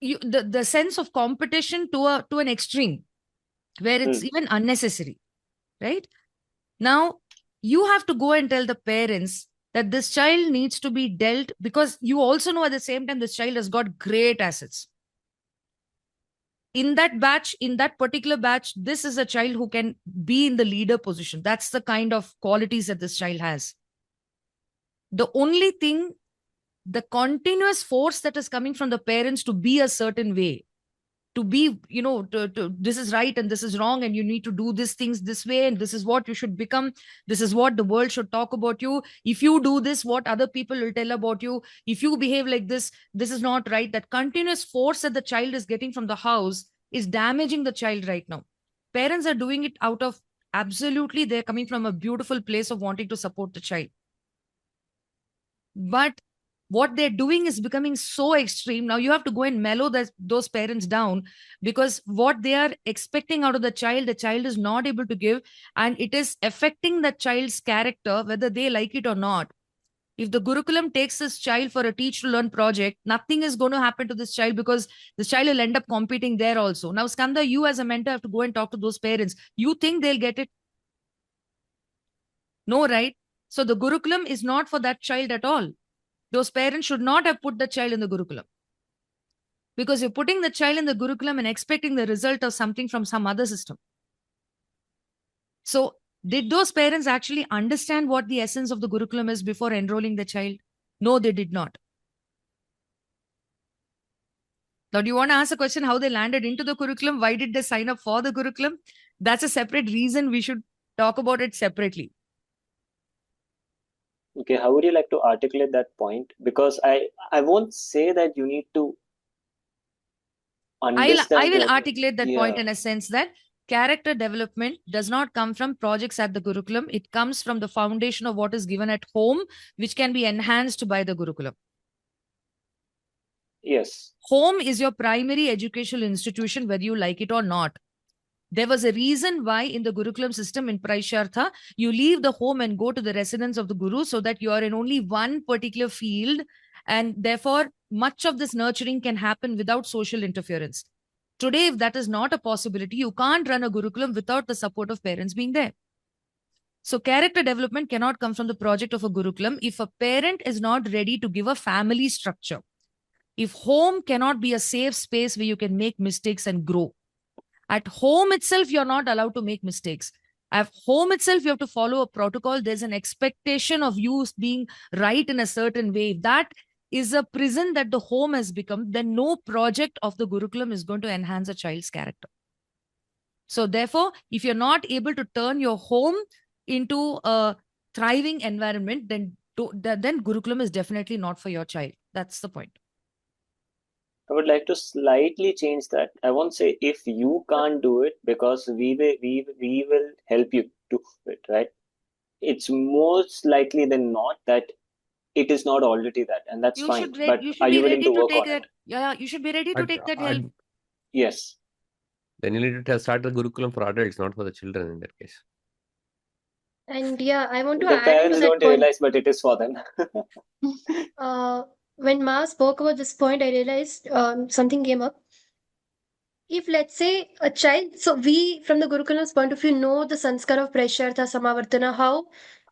the sense of competition to an extreme where it's Hmm. even unnecessary, right? Now you have to go and tell the parents that this child needs to be dealt, because you also know at the same time this child has got great assets in that batch. In that particular batch, this is a child who can be in the leader position. That's the kind of qualities that this child has. The only thing, the continuous force that is coming from the parents to be a certain way, to be, this is right and this is wrong, and you need to do these things this way, and this is what you should become, this is what the world should talk about you. If you do this, what other people will tell about you. If you behave like this is not right. That continuous force that the child is getting from the house is damaging the child right now. Parents are doing it out of, absolutely, they're coming from a beautiful place of wanting to support the child, but what they're doing is becoming so extreme. Now you have to go and mellow those parents down, because what they are expecting out of the child is not able to give, and it is affecting the child's character whether they like it or not. If the Gurukulam takes this child for a teach to learn project, nothing is going to happen to this child, because this child will end up competing there also. Now, Skanda, you as a mentor have to go and talk to those parents. You think they'll get it? No, right? So the Gurukulam is not for that child at all. Those parents should not have put the child in the Gurukulam, because you're putting the child in the Gurukulam and expecting the result of something from some other system. So, did those parents actually understand what the essence of the Gurukulam is before enrolling the child? No, they did not. Now, do you want to ask a question how they landed into the curriculum? Why did they sign up for the curriculum? That's a separate reason. We should talk about it separately. Okay, how would you like to articulate that point? Because I won't say that you need to I understand will the, articulate that point yeah. in a sense that character development does not come from projects at the Gurukulam. It comes from the foundation of what is given at home, which can be enhanced by the Gurukulam. Yes. Home is your primary educational institution, whether you like it or not. There was a reason why in the Gurukulam system in Praishartha, you leave the home and go to the residence of the Guru so that you are in only one particular field. And therefore, much of this nurturing can happen without social interference. Today, if that is not a possibility, you can't run a Gurukulam without the support of parents being there. So, character development cannot come from the project of a Gurukulam if a parent is not ready to give a family structure. If home cannot be a safe space where you can make mistakes and grow. At home itself, you're not allowed to make mistakes. At home itself, you have to follow a protocol. There's an expectation of you being right in a certain way. If that is a prison that the home has become, then no project of the Gurukulam is going to enhance a child's character. So therefore, if you're not able to turn your home into a thriving environment, then Gurukulam is definitely not for your child. That's the point. I would like to slightly change that. I won't say if you can't do it, because we will help you do it, right? It's most likely than not that it is not already that, and that's fine. But You are should you be willing ready to to work take on that. it? Yeah, you should be ready to But take that help. Yes. then you need to start the Gurukulam for adults, not for the children in that case. And yeah, I want to The add to parents that don't point. realize, but it is for them. When Ma spoke about this point, I realized something came up. If let's say a child, so we from the Gurukulam's point of view know the sanskar of Prashartha, Samavartana, how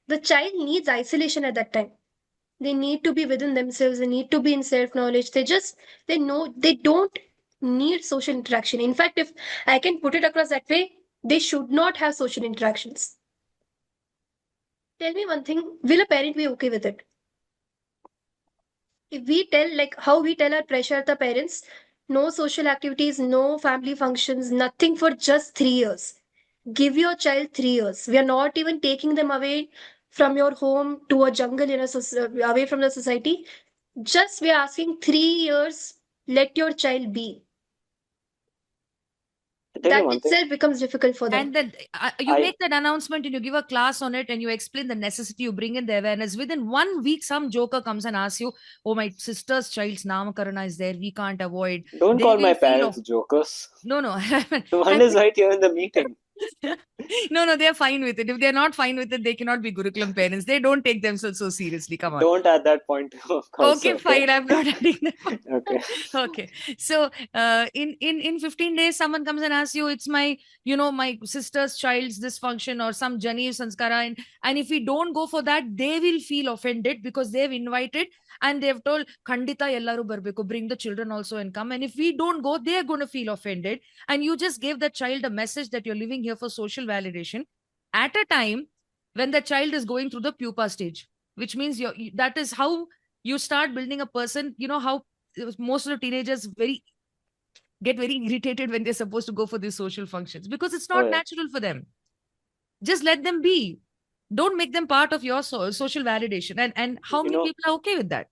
the child needs isolation at that time. They need to be within themselves, they need to be in self-knowledge. They know they don't need social interaction. In fact, if I can put it across that way, they should not have social interactions. Tell me one thing, will a parent be okay with it? If we tell, like how we tell our Prashartha parents, no social activities, no family functions, nothing for just 3 years. Give your child 3 years. We are not even taking them away from your home to a jungle away from the society. Just we are asking 3 years, let your child be. Tell me That one thing. itself becomes difficult for them. And then you I make that announcement and you give a class on it and you explain the necessity, you bring in the awareness. Within 1 week, some joker comes and asks you, oh, my sister's child's Namakarana is there. We can't avoid. don't They call will my feel parents jokers. No, no. One is right here in the meeting. No, they're fine with it. If they're not fine with it, they cannot be Gurukulam parents. They don't take themselves so seriously. Come on. Don't add that point, of course. Okay, fine. I'm not adding that point. Okay. Okay. So in 15 days, someone comes and asks you, it's my, my sister's child's dysfunction or some Jani Sanskara. And if we don't go for that, they will feel offended because they've invited and they've told Khandita Ellaru Barbeku, bring the children also and come. And if we don't go, they're going to feel offended. And you just gave that child a message that you're living here for social validation at a time when the child is going through the pupa stage, which means that is how you start building a person. You know how most of the teenagers get very irritated when they're supposed to go for these social functions because it's not natural for them. Just let them be. Don't make them part of your social validation. And how many people are okay with that?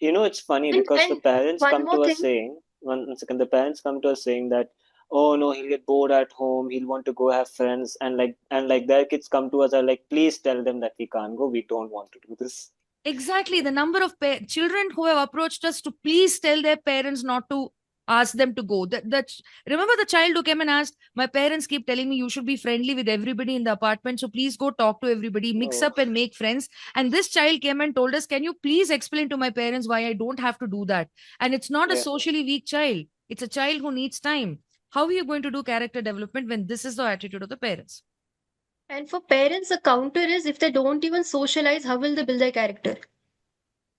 It's funny because the parents one come more to us thing. saying, one second, the parents come to us saying that, oh no, he'll get bored at home, he'll want to go have friends, and like their kids come to us are like, please tell them that we can't go, we don't want to do this. Exactly. The number of children who have approached us to please tell their parents not to ask them to go. Remember the child who came and asked, my parents keep telling me you should be friendly with everybody in the apartment. So please go talk to everybody, mix up and make friends. And this child came and told us, can you please explain to my parents why I don't have to do that? And it's not a socially weak child. It's a child who needs time. How are you going to do character development when this is the attitude of the parents? And for parents, the counter is if they don't even socialize, how will they build their character?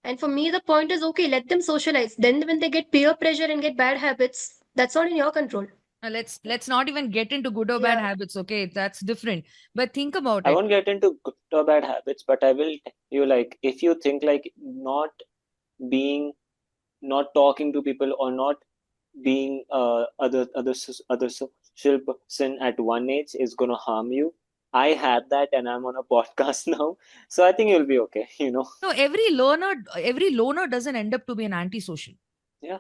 And for me, the point is okay, let them socialize. Then when they get peer pressure and get bad habits, that's not in your control. Let's not even get into good or bad habits. Okay, that's different. But think about I it. won't get into good or bad habits, but I will tell you, like, if you think like not talking to people or not being other social person at one age is gonna harm you. I had that and I'm on a podcast now. So I think you'll be okay, No, every loner doesn't end up to be an antisocial. Yeah.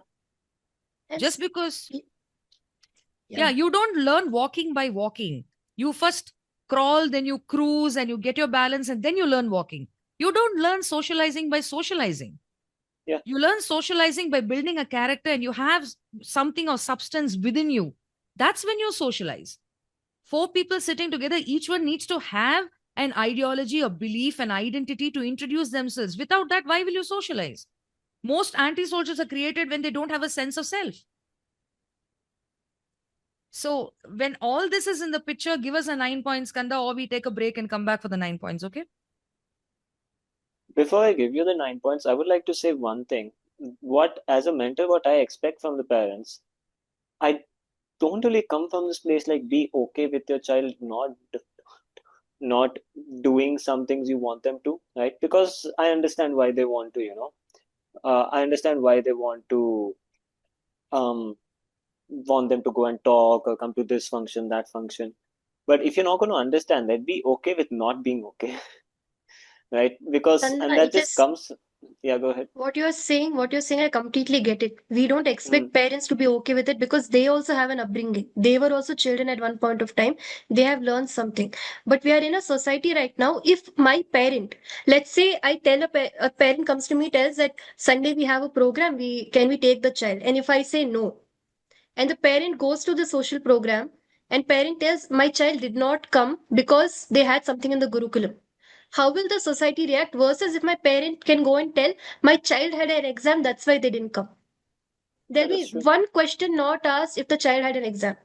Just because you don't learn walking by walking. You first crawl, then you cruise and you get your balance and then you learn walking. You don't learn socializing by socializing. Yeah. You learn socializing by building a character, and you have something of substance within you. That's when you socialize. 4 people sitting together, each one needs to have an ideology, a belief, an identity to introduce themselves. Without that, why will you socialize? Most anti-soldiers are created when they don't have a sense of self. So when all this is in the picture, give us a 9 points, Kanda, or we take a break and come back for the 9 points, okay? Before I give you the 9 points, I would like to say one thing. As a mentor, what I expect from the parents, I don't really come from this place like be okay with your child not doing some things you want them to, right? Because I understand why they want to, I understand why they um want them to go and talk or come to this function, that function. But if you're not going to understand that, be okay with not being okay, right? And Chanda, that it just is comes, yeah, go ahead. what you're saying, I completely get it. We don't Mm, expect parents to be okay with it because they also have an upbringing. They were also children at one point of time. They have learned something. But we are in a society right now. If my parent, let's say I tell a parent comes to me, tells that Sunday we have a program, can we take the child? And if I say no, and the parent goes to the social program, and parent tells my child did not come because they had something in the Gurukulam, how will the society react versus if my parent can go and tell my child had an exam, that's why they didn't come? yeah, There'll that's be true. one question not asked if the child had an exam.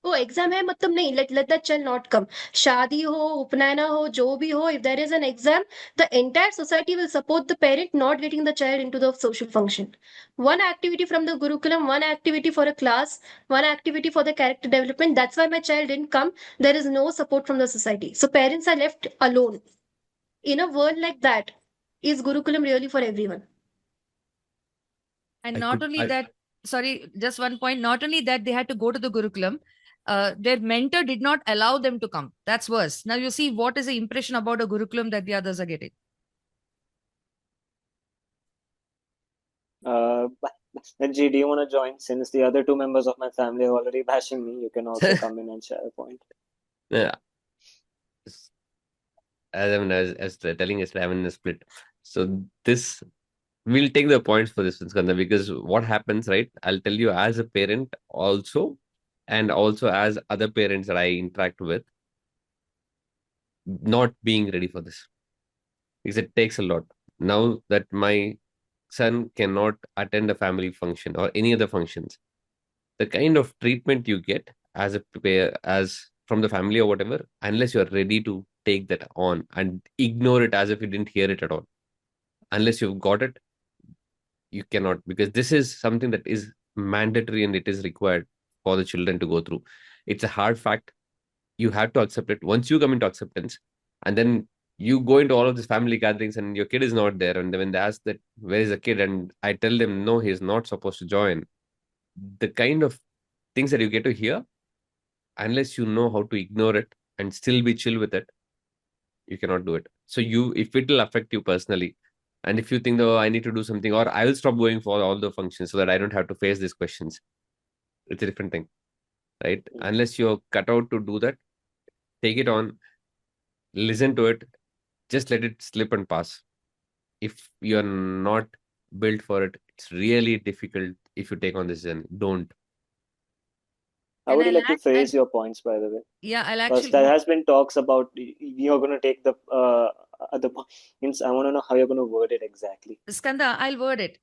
Oh, exam hai matlab nahi, let that child not come. Shadi ho, upnayana ho, jo bhi ho, if there is an exam, the entire society will support the parent not getting the child into the social function. One activity from the Gurukulam, one activity for a class, one activity for the character development, that's why my child didn't come. There is no support from the society, so parents are left alone. In a world like that, is Gurukulam really for everyone? And I not could, only I, that, sorry, just one point. Not only that, they had to go to the Gurukulam. Their mentor did not allow them to come. That's worse. Now you see what is the impression about a Gurukulam that the others are getting. G, do you want to join? Since the other 2 members of my family are already bashing me, you can also come in and share a point. yeah, as telling yesterday, I'm in a split. So this we'll take the points for this one, Skanda, because what happens, right? I'll tell you as a parent also, and also as other parents that I interact with, not being ready for this because it takes a lot. Now that my son cannot attend a family function or any other functions, the kind of treatment you get as a as from the family or whatever, unless you're ready to take that on and ignore it as if you didn't hear it at all, unless you've got it, you cannot, because this is something that is mandatory and it is required for the children to go through. It's a hard fact. You have to accept it. Once you come into acceptance, and then you go into all of these family gatherings and your kid is not there, and then when they ask that where is the kid, and I tell them no, he's not supposed to join, the kind of things that you get to hear, unless you know how to ignore it and still be chill with it, you cannot do it. So you, if it will affect you personally, and if you think, oh, I need to do something, or I will stop going for all the functions so that I don't have to face these questions, it's a different thing, right? Mm. Unless you're cut out to do that, take it on, listen to it, just let it slip and pass. If you're not built for it, it's really difficult. If you take on this journey, don't. How And would you I'll like to add, phrase your points, by the way? yeah, I'll Because actually, there has been talks about you're going to take the other points. I want to know how you're going to word it exactly. Skanda, I'll word it.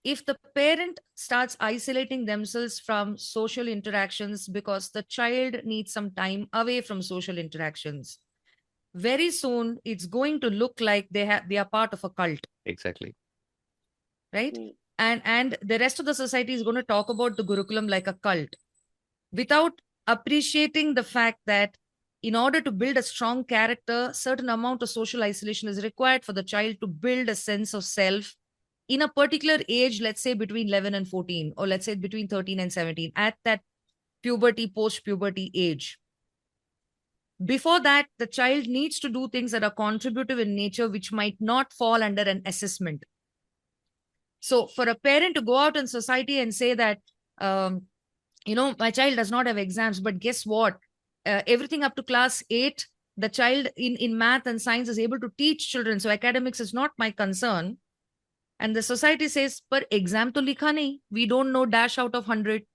If the parent starts isolating themselves from social interactions because the child needs some time away from social interactions, very soon it's going to look like they are part of a cult, Exactly. right? Mm. And the rest of the society is going to talk about the Gurukulam like a cult without appreciating the fact that in order to build a strong character, certain amount of social isolation is required for the child to build a sense of self in a particular age, let's say between 11 and 14, or let's say between 13 and 17, at that puberty, post puberty age. Before that, the child needs to do things that are contributive in nature, which might not fall under an assessment. So, for a parent to go out in society and say that, my child does not have exams, but guess what? Everything up to class 8, the child in math and science is able to teach children. So, academics is not my concern. And the society says, "Per exam to likha nahi. We don't know dash out of 100.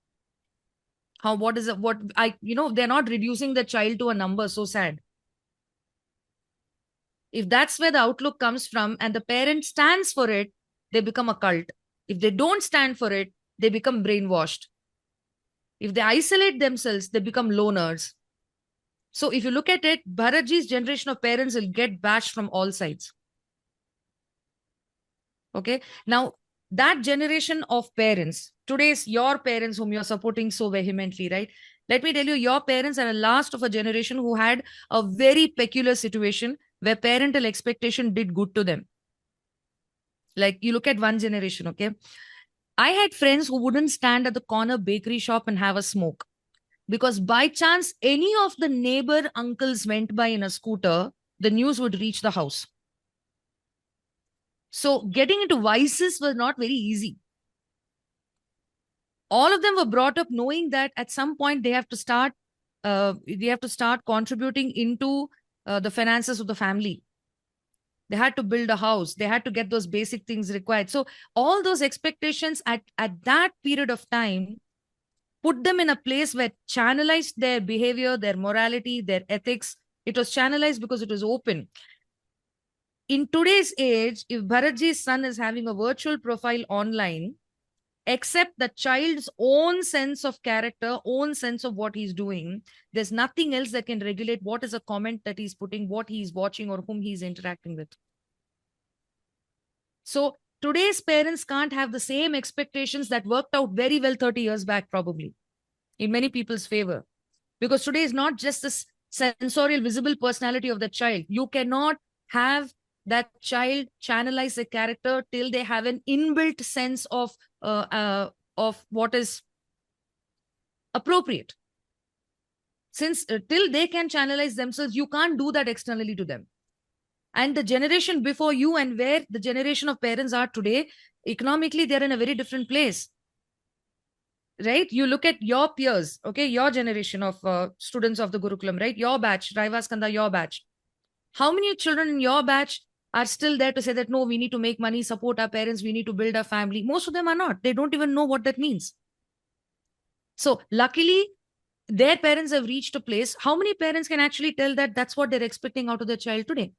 How, what is it? What they're not reducing the child to a number. So sad. If that's where the outlook comes from and the parent stands for it, they become a cult. If they don't stand for it, they become brainwashed. If they isolate themselves, they become loners. So if you look at it, Bharatji's generation of parents will get bashed from all sides. Okay. Now, that generation of parents, today's your parents whom you're supporting so vehemently, right? Let me tell you, your parents are the last of a generation who had a very peculiar situation where parental expectation did good to them. Like you look at one generation, okay? I had friends who wouldn't stand at the corner bakery shop and have a smoke because by chance any of the neighbor uncles went by in a scooter, the news would reach the house. So getting into vices was not very easy. All of them were brought up knowing that at some point they have to start contributing into the finances of the family. They had to build a house. They had to get those basic things required. So all those expectations at that period of time put them in a place where channelized their behavior, their morality, their ethics. It was channelized because it was open. In today's age, if Bharatji's son is having a virtual profile online, except the child's own sense of character, own sense of what he's doing, there's nothing else that can regulate what is a comment that he's putting, what he's watching, or whom he's interacting with. So today's parents can't have the same expectations that worked out very well 30 years back, probably, in many people's favor. Because today is not just this sensorial, visible personality of the child. You cannot have that child channelize a character till they have an inbuilt sense of what is appropriate. Since till they can channelize themselves, you can't do that externally to them. And the generation before you and where the generation of parents are today, economically, they're in a very different place. Right? You look at your peers, okay, your generation of students of the Gurukulam, right? Your batch, Raivaskanda, your batch. How many children in your batch are still there to say that, no, we need to make money, support our parents, we need to build a family? Most of them are not. They don't even know what that means. So luckily, their parents have reached a place. How many parents can actually tell that that's what they're expecting out of their child today?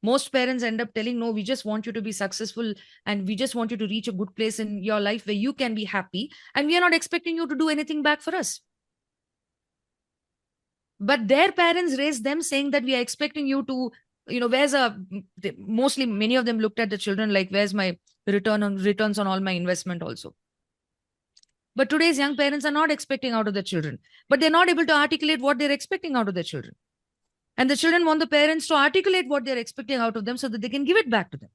Most parents end up telling, no, we just want you to be successful and we just want you to reach a good place in your life where you can be happy. And we are not expecting you to do anything back for us. But their parents raised them saying that we are expecting you to, mostly many of them looked at the children like, where's my returns on all my investment also. But today's young parents are not expecting out of the children, but they're not able to articulate what they're expecting out of the children. And the children want the parents to articulate what they're expecting out of them so that they can give it back to them.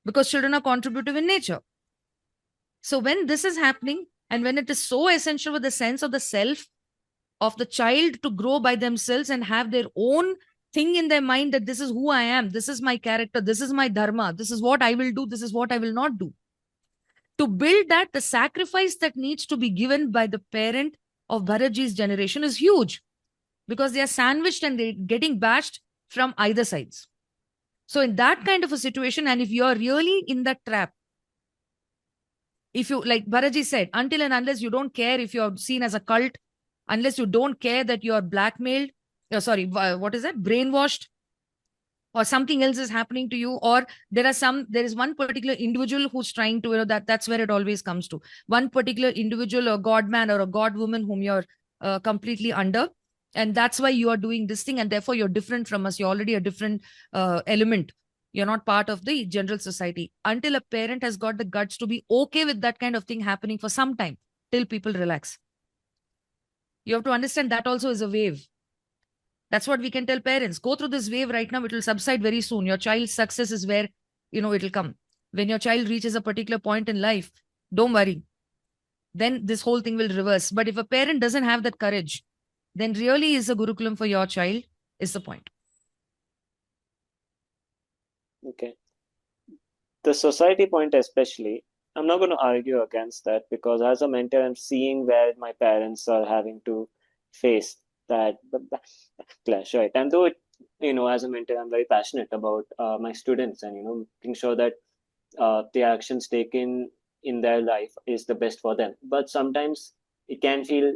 Because children are contributive in nature. So when this is happening, and when it is so essential with the sense of the self of the child to grow by themselves and have their own thing in their mind that this is who I am, this is my character, this is my dharma, this is what I will do, this is what I will not do. To build that, the sacrifice that needs to be given by the parent of Bharatji's generation is huge. Because they are sandwiched and they're getting bashed from either sides. So in that kind of a situation, and if you're really in that trap, if you, like Bharatji said, until and unless you don't care if you're seen as a cult, unless you don't care that you're blackmailed, brainwashed, or something else is happening to you, or there is one particular individual who's trying to, that's where it always comes to. One particular individual or god man or a god woman whom you're completely under. And that's why you are doing this thing. And therefore, you're different from us. You're already a different element. You're not part of the general society. Until a parent has got the guts to be okay with that kind of thing happening for some time, till people relax. You have to understand that also is a wave. That's what we can tell parents. Go through this wave right now. It will subside very soon. Your child's success is where, it will come. When your child reaches a particular point in life, don't worry. Then this whole thing will reverse. But if a parent doesn't have that courage, then really is a Gurukulam for your child is the point. Okay. The society point especially, I'm not going to argue against that because as a mentor, I'm seeing where my parents are having to face that clash, right? And though as a mentor, I'm very passionate about my students and, making sure that the actions taken in their life is the best for them. But sometimes it can feel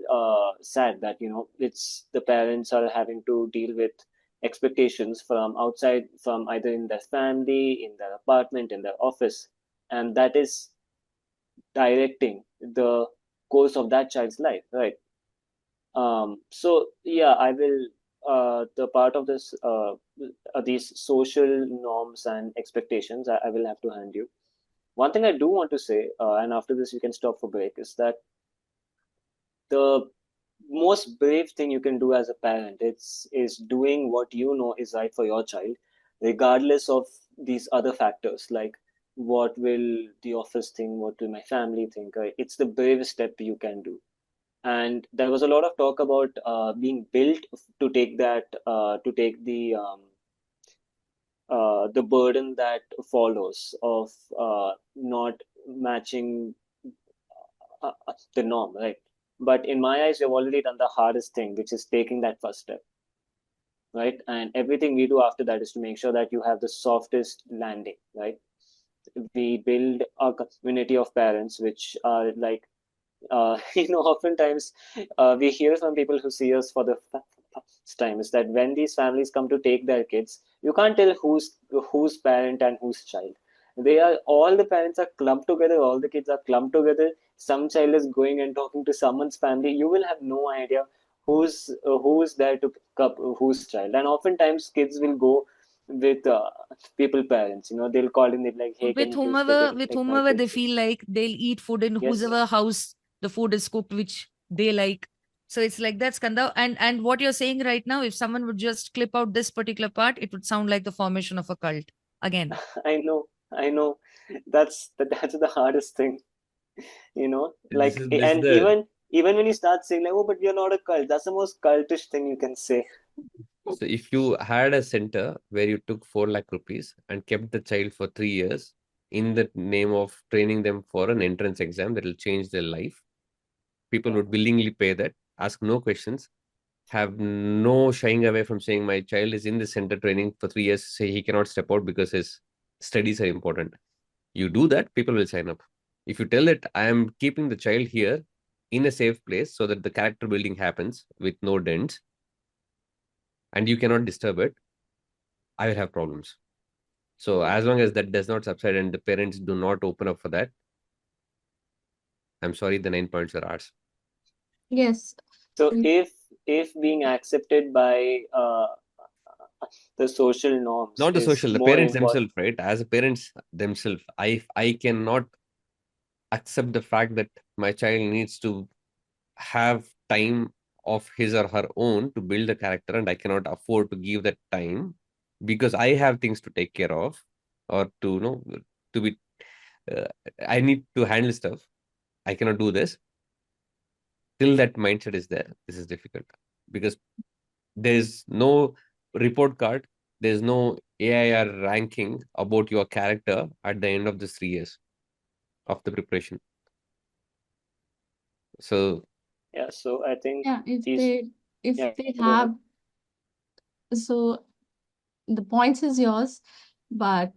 sad that it's the parents are having to deal with expectations from outside, from either in their family, in their apartment, in their office, and that is directing the course of that child's life, right? So yeah, I will the part of this these social norms and expectations, I will have to hand you. One thing I do want to say, and after this we can stop for break, is that the most brave thing you can do as a parent is doing what you know is right for your child, regardless of these other factors like what will the office think, what will my family think. It's the bravest step you can do. And there was a lot of talk about being built to take that to take the burden that follows of not matching the norm, right? But in my eyes, you've already done the hardest thing, which is taking that first step, right? And everything we do after that is to make sure that you have the softest landing, right? We build a community of parents which are like oftentimes we hear from people who see us for the first time is that when these families come to take their kids, you can't tell who's parent and who's child. They are all the parents are clumped together, all the kids are clumped together. Some child is going and talking to someone's family. You will have no idea who's there to pick up whose child. And oftentimes kids will go with people parents. They'll call in. They're like, "Hey, can With you please take whomever, it with like my whomever they kids?" feel like they'll eat food in Yes. whoever house the food is cooked, which they like. So it's like that, Skanda. And what you're saying right now, if someone would just clip out this particular part, it would sound like the formation of a cult again. I know. That's the hardest thing, This like, is this is and the even when you start saying like, oh, but we are not a cult, that's the most cultish thing you can say. So if you had a center where you took 4 lakh rupees and kept the child for 3 years in the name of training them for an entrance exam that will change their life, people Yeah. would willingly pay that, ask no questions, have no shying away from saying my child is in the center training for 3 years, say he cannot step out because his studies are important. You do that, people will sign up. If you tell that I am keeping the child here in a safe place so that the character building happens with no dents and you cannot disturb it, I will have problems. So as long as that does not subside and the parents do not open up for that, I'm sorry, the 9 points are ours. Yes. So Mm. if being accepted by the social norms Not the is social, the more parents important. themselves, right? As a parents themselves, I cannot accept the fact that my child needs to have time of his or her own to build a character and I cannot afford to give that time because I have things to take care of or to to be uh, I need to handle stuff. I cannot do this till that mindset is there. This is difficult because there's no report card, there's no AIR ranking about your character at the end of the 3 years of the preparation. So Yeah, so I think Yeah, these if yeah, they go ahead. have, so the points is yours, but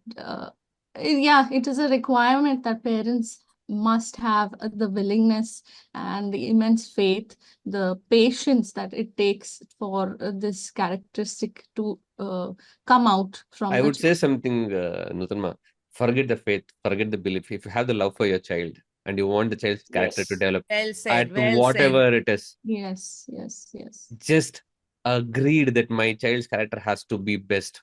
yeah, it is a requirement that parents must have the willingness and the immense faith, the patience that it takes for this characteristic to come out from I the would say child. something, Nutanma, forget the faith, forget the belief. If you have the love for your child and you want the child's character to Yes. develop Well said. at Well said. whatever it is, Yes, yes, yes. just agreed that my child's character has to be best.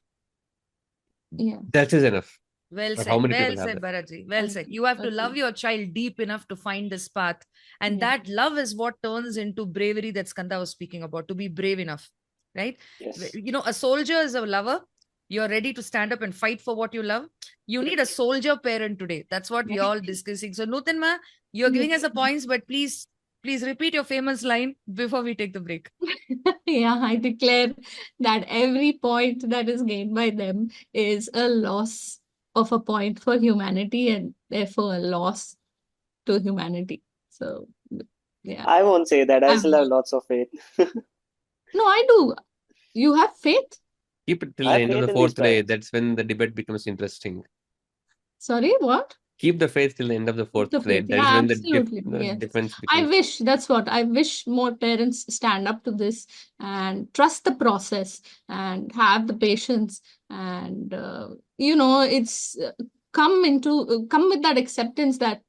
Yeah. That is enough. Well But how said. many Well people have said, that? Bharatji. Well said. You have to love Agree. your child deep enough to find this path. And Yeah. that love is what turns into bravery that Skanda was speaking about, to be brave enough, right? Yes. A soldier is a lover. You're ready to stand up and fight for what you love. You need a soldier parent today. That's what we all discussing. So, Nutanma, you're giving us Yes. the points, but please repeat your famous line before we take the break. Yeah, I declare that every point that is gained by them is a loss of a point for humanity and therefore a loss to humanity. So, yeah. I won't say that. I I've, still have lots of faith. no, I do. You have faith? Keep it till I the have end of faith the in these fourth day. parents. That's when the debate becomes interesting. Sorry, what? Keep the faith till the end of the fourth The grade. faith. That is Yeah, when absolutely. the Yes. difference I becomes. wish, that's what I wish, more parents stand up to this and trust the process and have the patience, and it's come with that acceptance that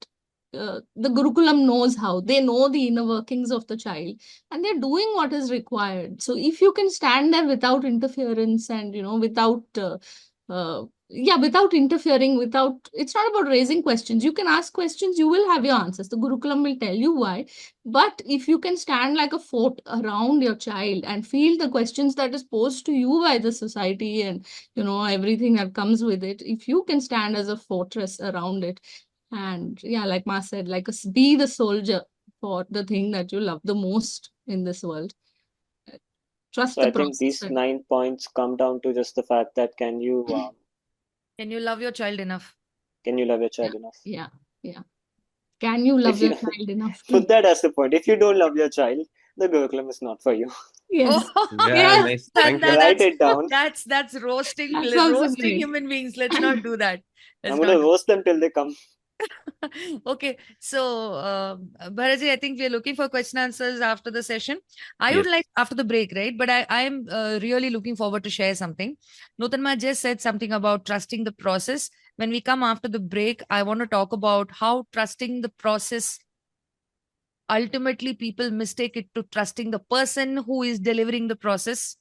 the Gurukulam knows how, they know the inner workings of the child, and they're doing what is required. So if you can stand there without interference and without interfering, without, it's not about raising questions. You can ask questions, you will have your answers. The Gurukulam will tell you why. But if you can stand like a fort around your child and feel the questions that is posed to you by the society and everything that comes with it, if you can stand as a fortress around it, and yeah, like Ma said, like be the soldier for the thing that you love the most in this world. Trust So the I think process. these 9 points come down to just the fact that can you love your child enough? love your Yeah, child enough? yeah, yeah. Can you love If you your child enough put to? that as the point, if you don't love your child, the Gurukulam is not for you. Yes. Yeah, Yes. nice. Thank you. Write it down. That's roasting That's also roasting great. human beings. Let's not do that. I'm Let's gonna not do roast them till they come. Okay, so Bharaji, I think we are looking for question answers after the session. I would Yes. like after the break, right? But I am really looking forward to share something. Nutanma just said something about trusting the process. When we come after the break, I want to talk about how trusting the process, ultimately people mistake it to trusting the person who is delivering the process,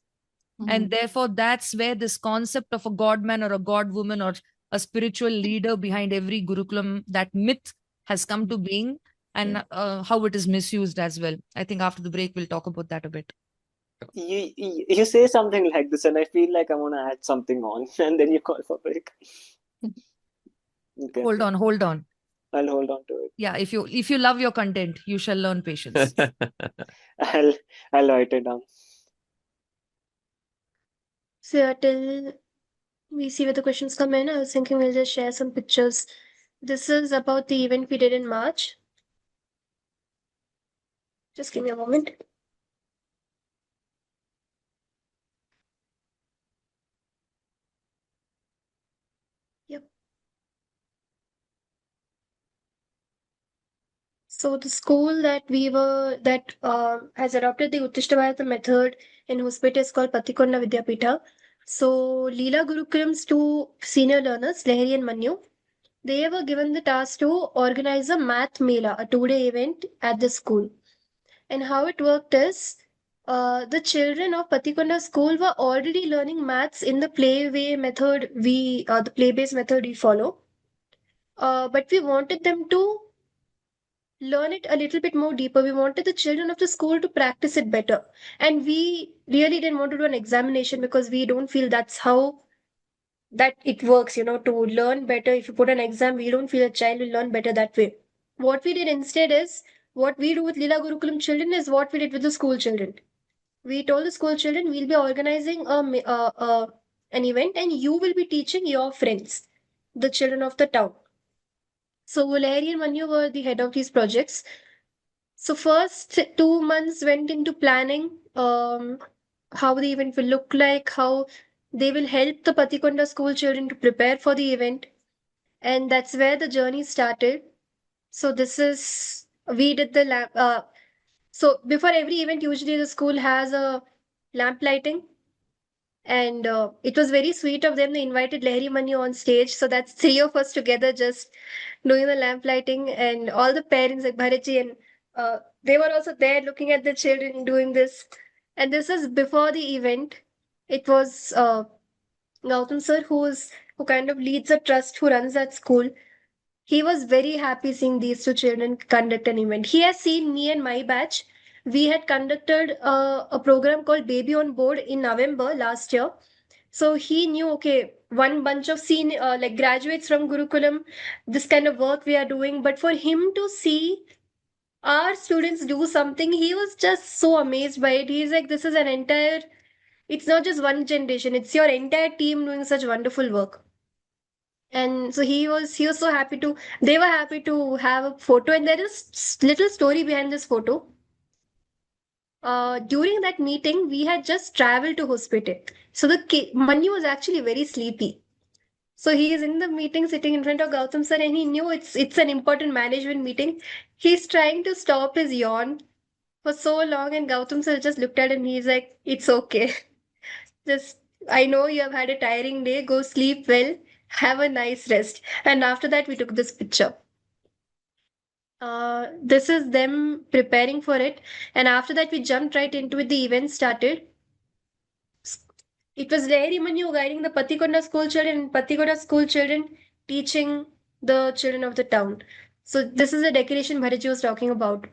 and therefore that's where this concept of a god man or a god woman or a spiritual leader behind every Gurukulam, that myth has come to being, and how it is misused as well. I think after the break we'll talk about that a bit. You say something like this, and I feel like I want to add something on, and then you call for break. Okay, Hold on. I'll hold on to it. Yeah, if you love your content, you shall learn patience. I'll write it down. So till we see where the questions come in, I was thinking we'll just share some pictures. This is about the event we did in March. Just give me a moment. Yep. So the school that has adopted the Uttishta Bharata method in Hospet is called Patikonda Vidyapitha. So Leela Gurukulam's two senior learners, Lehri and Manyu, they were given the task to organize a math mela, a 2-day event at the school. And how it worked is, the children of Patikonda school were already learning maths in the the play-based method we follow. But we wanted them to learn it a little bit more deeper. We wanted the children of the school to practice it better. And we really didn't want to do an examination because we don't feel that's how that it works, to learn better. If you put an exam, we don't feel a child will learn better that way. What we did instead is, what we do with Lila Gurukulam children is what we did with the school children. We told the school children we'll be organizing an event and you will be teaching your friends, the children of the town. So Larry and Manu were the head of these projects. So first 2 months went into planning, how the event will look like, how they will help the Patikonda school children to prepare for the event. And that's where the journey started. So we did the so before every event, usually the school has a lamp lighting. And it was very sweet of them. They invited Lehri Manu on stage. So that's three of us together just doing the lamp lighting, and all the parents like Bharatji and they were also there looking at the children doing this. And this is before the event. It was Gautam sir who kind of leads a trust, who runs that school. He was very happy seeing these two children conduct an event. He has seen me and my batch. We had conducted a program called Baby on Board in November last year. So he knew, okay, one bunch of like graduates from Gurukulam, this kind of work we are doing. But for him to see our students do something, he was just so amazed by it. He's like, this is it's not just one generation, it's your entire team doing such wonderful work. And so he was so happy they were happy to have a photo, and there is little story behind this photo. During that meeting, we had just traveled to hospital. So Manu was actually very sleepy. So he is in the meeting sitting in front of Gautam sir, and he knew it's an important management meeting. He's trying to stop his yawn for so long, and Gautam sir just looked at him. He's like, "It's okay. Just I know you have had a tiring day. Go sleep well. Have a nice rest." And after that, we took this picture. This is them preparing for it, and after that, we jumped right into it. The event started. It was Lahiri Manu guiding the Patikonda school children and Patikonda school children teaching the children of the town. So this is the decoration Bhariji was talking about.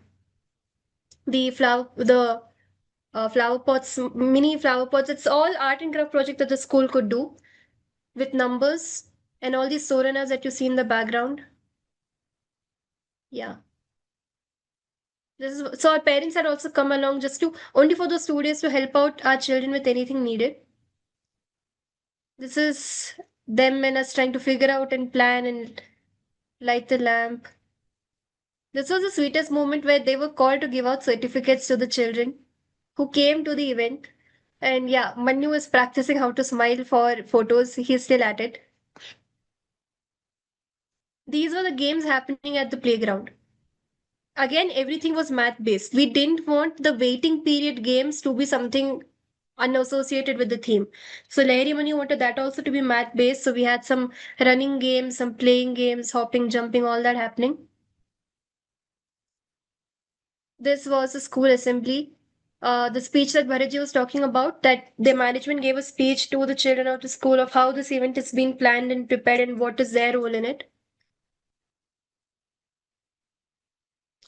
The flower pots, mini flower pots. It's all art and craft project that the school could do with numbers and all these soranas that you see in the background. Yeah. So our parents had also come along just to only for those 2 days to help out our children with anything needed. This is them and us trying to figure out and plan and light the lamp. This was the sweetest moment where they were called to give out certificates to the children who came to the event. And yeah, Manu was practicing how to smile for photos. He's still at it. These were the games happening at the playground. Again, everything was math based. We didn't want the waiting period games to be something unassociated with the theme. So Lahiri Mani wanted that also to be math based. So we had some running games, some playing games, hopping, jumping, all that happening. This was a school assembly. The speech that Bharaji was talking about, that the management gave a speech to the children of the school of how this event is being planned and prepared and what is their role in it.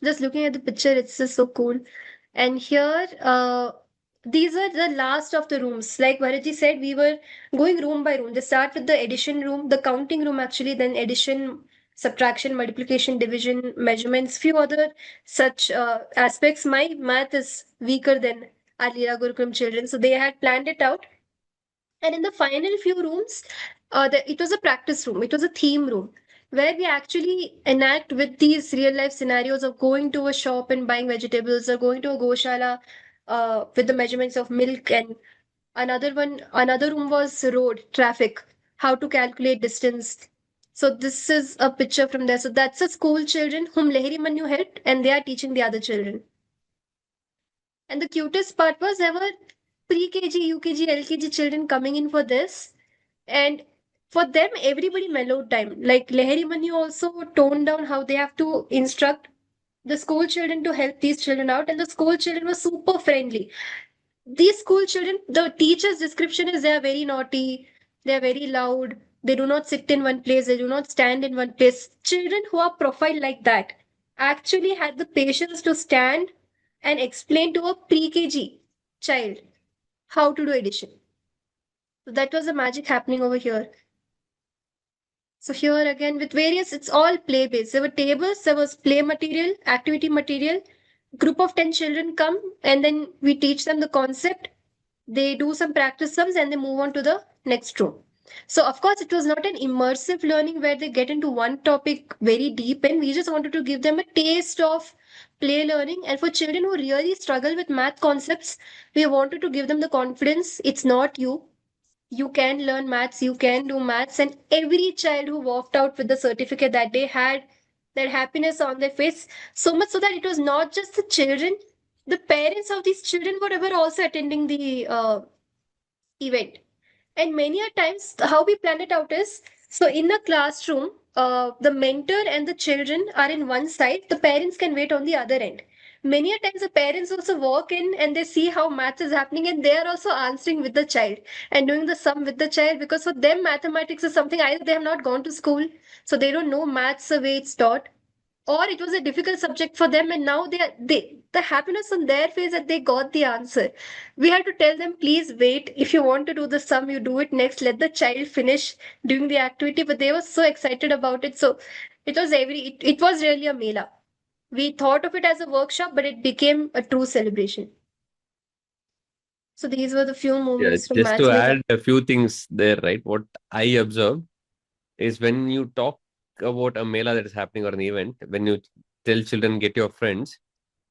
Just looking at the picture, it's just so cool. And here, these are the last of the rooms. Like Bharaji said, we were going room by room. They start with the addition room, the counting room actually, then addition, subtraction, multiplication, division, measurements, few other such aspects. My math is weaker than our Leela Gurukulam children, so they had planned it out. And in the final few rooms, it was a practice room. It was a theme room where we actually enact with these real life scenarios of going to a shop and buying vegetables or going to a goshala with the measurements of milk. And another room was road traffic, how to calculate distance. So this is a picture from there. So that's the school children whom Lahiri Manu helped, and they are teaching the other children. And the cutest part was there were pre-KG, UKG, LKG children coming in for this. And for them, everybody mellowed time. Like Lahiri Manu also toned down how they have to instruct the school children to help these children out. And the school children were super friendly. These school children, the teacher's description is they are very naughty, they are very loud, they do not sit in one place, they do not stand in one place. Children who are profiled like that actually had the patience to stand and explain to a pre-KG child how to do addition. So that was the magic happening over here. So here again with various, it's all play based. There were tables, there was play material, activity material. Group of 10 children come and then we teach them the concept. They do some practice sums and they move on to the next room. So of course it was not an immersive learning where they get into one topic very deep, and we just wanted to give them a taste of play learning. And for children who really struggle with math concepts, we wanted to give them the confidence. It's not you. You can learn maths, you can do maths. And every child who walked out with the certificate that day had that happiness on their face, so much so that it was not just the children, the parents of these children were also attending the event. And many a times, how we plan it out is, so in a classroom, the mentor and the children are in one side, the parents can wait on the other end. Many a times, the parents also walk in and they see how maths is happening, and they are also answering with the child and doing the sum with the child, because for them, mathematics is something either they have not gone to school, so they don't know maths the way it's taught, or it was a difficult subject for them, and now they the happiness on their face that they got the answer. We had to tell them, please wait, if you want to do the sum, you do it next, let the child finish doing the activity. But they were so excited about it. So it was really a mela. We thought of it as a workshop, but it became a true celebration. So these were the few Yeah, moments from just to matchmaking. add a few things there, right? What I observed is when you talk about a mela that is happening or an event, when you tell children, get your friends,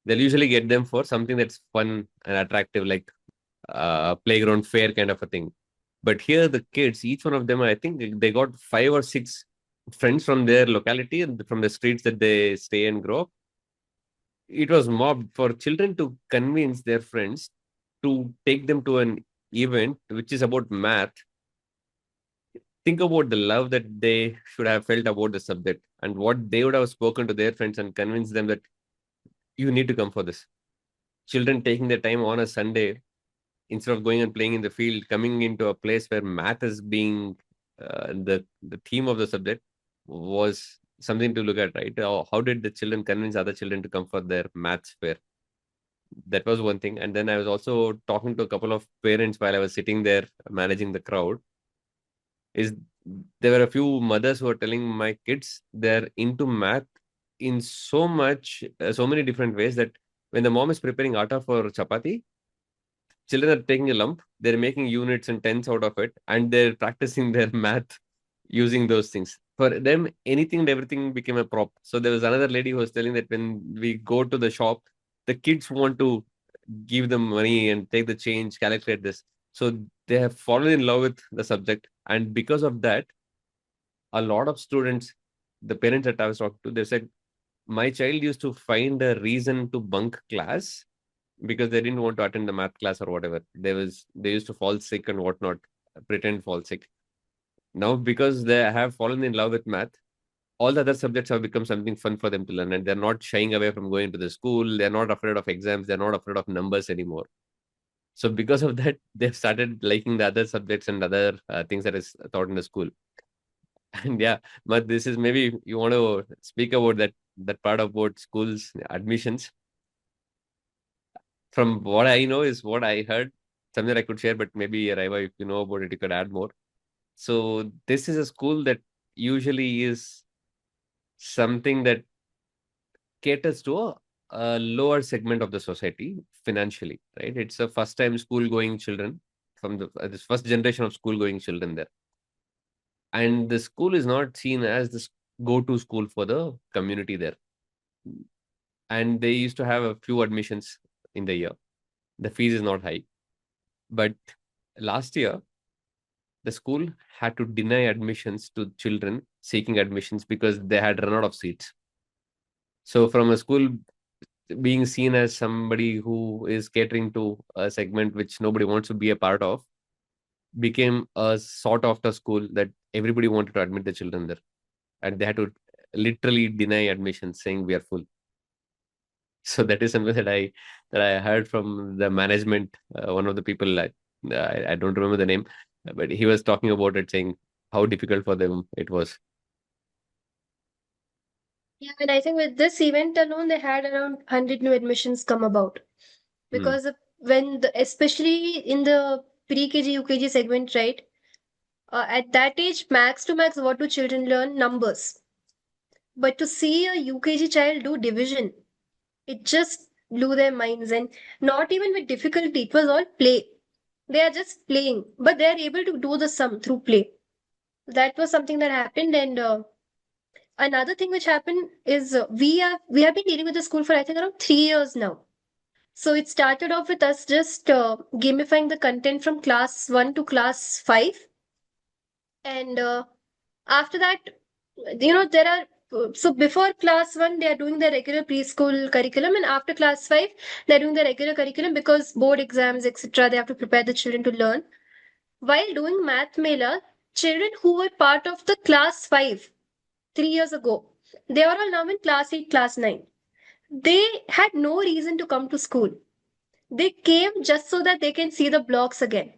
they'll usually get them for something that's fun and attractive, like playground fair kind of a thing. But here, the kids, each one of them, I think they got 5 or 6 friends from their locality and from the streets that they stay and grow up. It was mobbed for children to convince their friends to take them to an event which is about math. Think about the love that they should have felt about the subject and what they would have spoken to their friends and convinced them that you need to come for this. Children taking their time on a Sunday instead of going and playing in the field, coming into a place where math is being the theme of the subject was something to look at, right? How did the children convince other children to come for their maths fair? That was one thing. And then I was also talking to a couple of parents while I was sitting there managing the crowd. Is there were a few mothers who were telling my kids they're into math in so many different ways that when the mom is preparing atta for chapati, children are taking a lump, they're making units and tens out of it, and they're practicing their math using those things. For them, anything and everything became a prop. So there was another lady who was telling that when we go to the shop, the kids want to give them money and take the change, calculate this. So they have fallen in love with the subject. And because of that, a lot of students, the parents that I was talking to, they said, my child used to find a reason to bunk class because they didn't want to attend the math class or whatever. They used to fall sick and whatnot, pretend fall sick. Now, because they have fallen in love with math, all the other subjects have become something fun for them to learn, and they're not shying away from going to the school. They're not afraid of exams. They're not afraid of numbers anymore. So, because of that, they've started liking the other subjects and other things that is taught in the school. And yeah, but this is maybe you want to speak about that part about schools admissions. From what I know is what I heard, something I could share, but maybe Raiva, if you know about it, you could add more. So this is a school that usually is something that caters to a lower segment of the society financially, right? It's a first time school going children from this first generation of school going children there. And the school is not seen as this go-to school for the community there. And they used to have a few admissions in the year. The fees is not high. But last year, the school had to deny admissions to children seeking admissions because they had run out of seats. So from a school being seen as somebody who is catering to a segment which nobody wants to be a part of, became a sought after school that everybody wanted to admit the children there. And they had to literally deny admissions saying we are full. So that is something that I heard from the management. One of the people, I don't remember the name, but he was talking about it, saying how difficult for them it was. Yeah, and I think with this event alone, they had around 100 new admissions come about because of especially in the pre-KG, UKG segment, right? At that age, max to max, what do children learn? Numbers. But to see a UKG child do division, it just blew their minds, and not even with difficulty. It was all play. They are just playing, but they are able to do the sum through play. That was something that happened, and another thing which happened is we have been dealing with the school for I think around 3 years now. So it started off with us just gamifying the content from class 1 to class 5, and after that, there are so before class 1 they are doing the regular preschool curriculum, and after class 5 they're doing the regular curriculum because board exams etc. They have to prepare the children to learn. While doing math mela, children who were part of the class 5 3 years ago, they are all now in class 8, class 9. They had no reason to come to school. They came just so that they can see the blocks again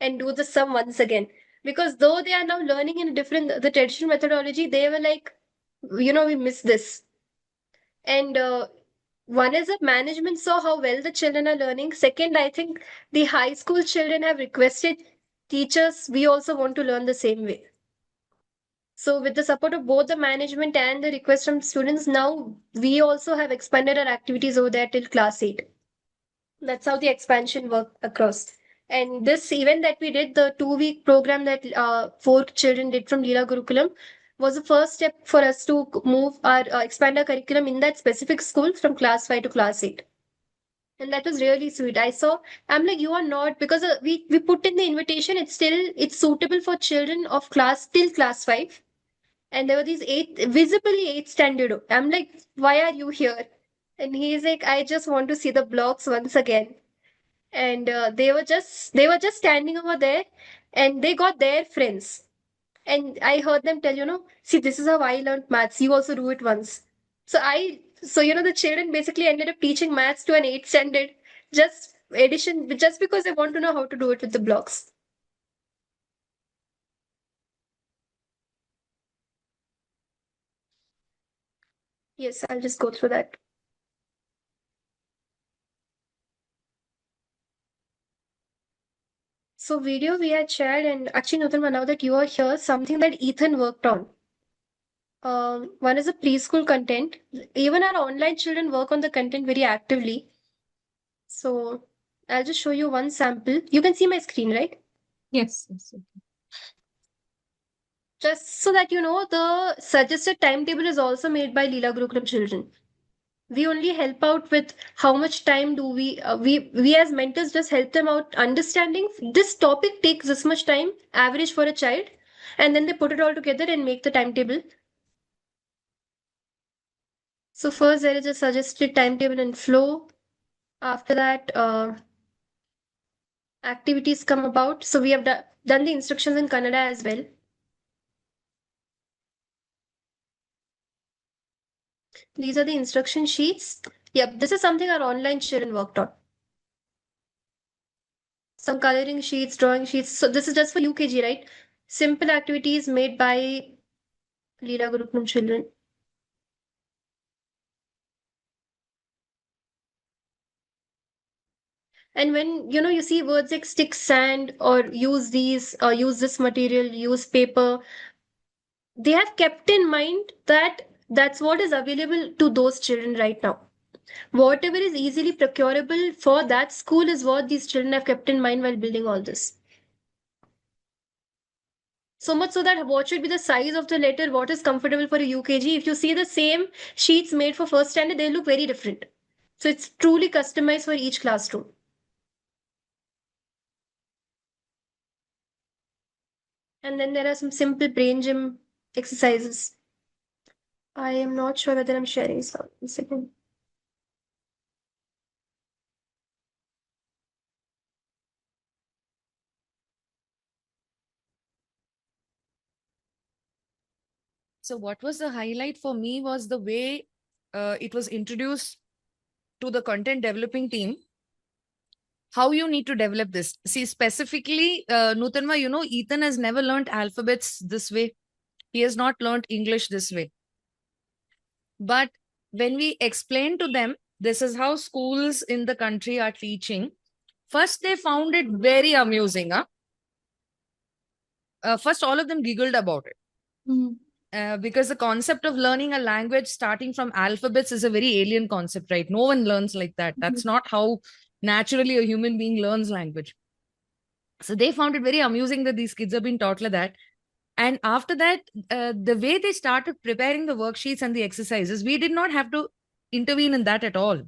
and do the sum once again. Because though they are now learning in a different, the traditional methodology, they were like, we miss this. And one is that management saw how well the children are learning. Second, I think the high school children have requested teachers, we also want to learn the same way. So with the support of both the management and the request from students, now we also have expanded our activities over there till class 8. That's how the expansion worked across. And this event that we did, the 2-week program that 4 children did from Leela Gurukulam, was the first step for us to move our expand our curriculum in that specific school from class 5 to class 8. And that was really sweet. I'm like, you are not, because we put in the invitation, it's suitable for children of class till class 5. And there were these visibly 8th standard. I'm like, why are you here? And he's like, I just want to see the blocks once again. And they were just standing over there, and they got their friends. And I heard them tell, see, this is how I learned maths. You also do it once. The children basically ended up teaching maths to an 8th standard, just because they want to know how to do it with the blocks. Yes, I'll just go through that. So video we had shared, and actually, Nutan, now that you are here, something that Ethan worked on. One is the preschool content. Even our online children work on the content very actively. So I'll just show you one sample. You can see my screen, right? Yes. Yes. Just so that you know, the suggested timetable is also made by Leela Gurukulam children. We only help out with how much time do we as mentors just help them out understanding this topic takes this much time average for a child, and then they put it all together and make the timetable. So first there is a suggested timetable and flow. After that, activities come about. So we have done the instructions in Kannada as well. These are the instruction sheets. Yep, this is something our online children worked on. Some coloring sheets, drawing sheets. So this is just for UKG, right? Simple activities made by Leela Gurukulam children. And when you see words like stick sand or use these or use this material, use paper, they have kept in mind that that's what is available to those children right now. Whatever is easily procurable for that school is what these children have kept in mind while building all this. So much so that what should be the size of the letter, what is comfortable for a UKG. If you see the same sheets made for first standard, they look very different. So it's truly customized for each classroom. And then there are some simple brain gym exercises. I am not sure whether I'm sharing some. One second. So what was the highlight for me was the way it was introduced to the content developing team, how you need to develop this. See, specifically, Nutanma, Ethan has never learned alphabets this way. He has not learned English this way. But when we explain to them, this is how schools in the country are teaching, first they found it very amusing. First, all of them giggled about it. Because the concept of learning a language starting from alphabets is a very alien concept, right? No one learns like that. That's not how naturally a human being learns language. So they found it very amusing that these kids have been taught like that. And after that, the way they started preparing the worksheets and the exercises, we did not have to intervene in that at all.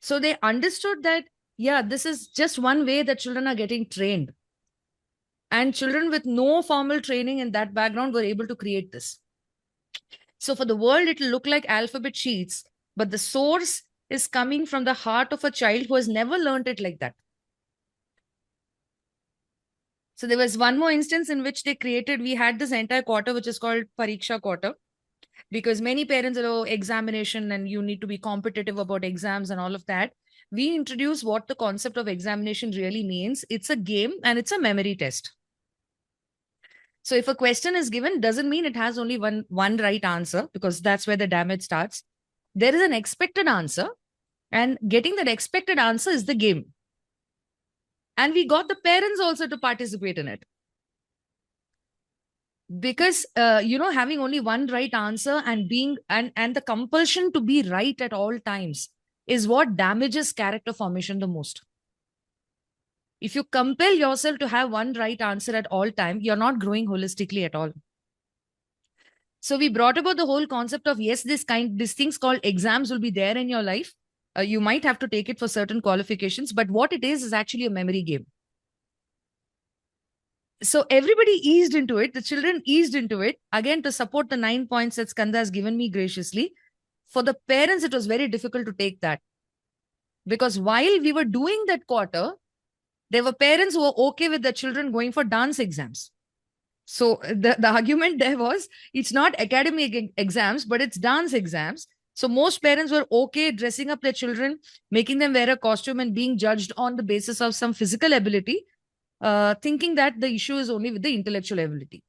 So they understood that, yeah, this is just one way that children are getting trained. And children with no formal training in that background were able to create this. So for the world, it will look like alphabet sheets, but the source is coming from the heart of a child who has never learned it like that. So there was one more instance in which we had this entire quarter, which is called Pariksha quarter, because many parents are examination and you need to be competitive about exams and all of that. We introduce what the concept of examination really means. It's a game and it's a memory test. So if a question is given, doesn't mean it has only one right answer, because that's where the damage starts. There is an expected answer, and getting that expected answer is the game. And we got the parents also to participate in it. Because, having only one right answer and and the compulsion to be right at all times is what damages character formation the most. If you compel yourself to have one right answer at all time, you're not growing holistically at all. So we brought about the whole concept of, yes, these things called exams will be there in your life. You might have to take it for certain qualifications, but what it is actually a memory game. So everybody eased into it. The children eased into it. Again, to support the 9 points that Skanda has given me graciously. For the parents, it was very difficult to take that. Because while we were doing that quarter, there were parents who were okay with their children going for dance exams. So the argument there was, it's not academic exams, but it's dance exams. So most parents were okay dressing up their children, making them wear a costume and being judged on the basis of some physical ability, thinking that the issue is only with the intellectual ability.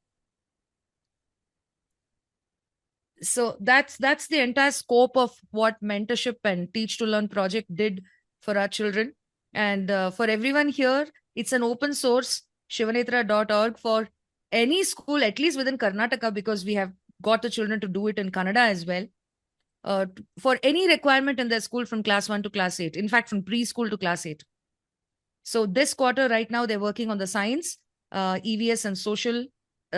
So that's the entire scope of what mentorship and Teach to Learn project did for our children. And for everyone here, it's an open source, shivanetra.org, for any school, at least within Karnataka, because we have got the children to do it in Kannada as well. For any requirement in their school from class 1 to class 8, in fact, from preschool to class 8. So this quarter, right now, they're working on the science, EVS and social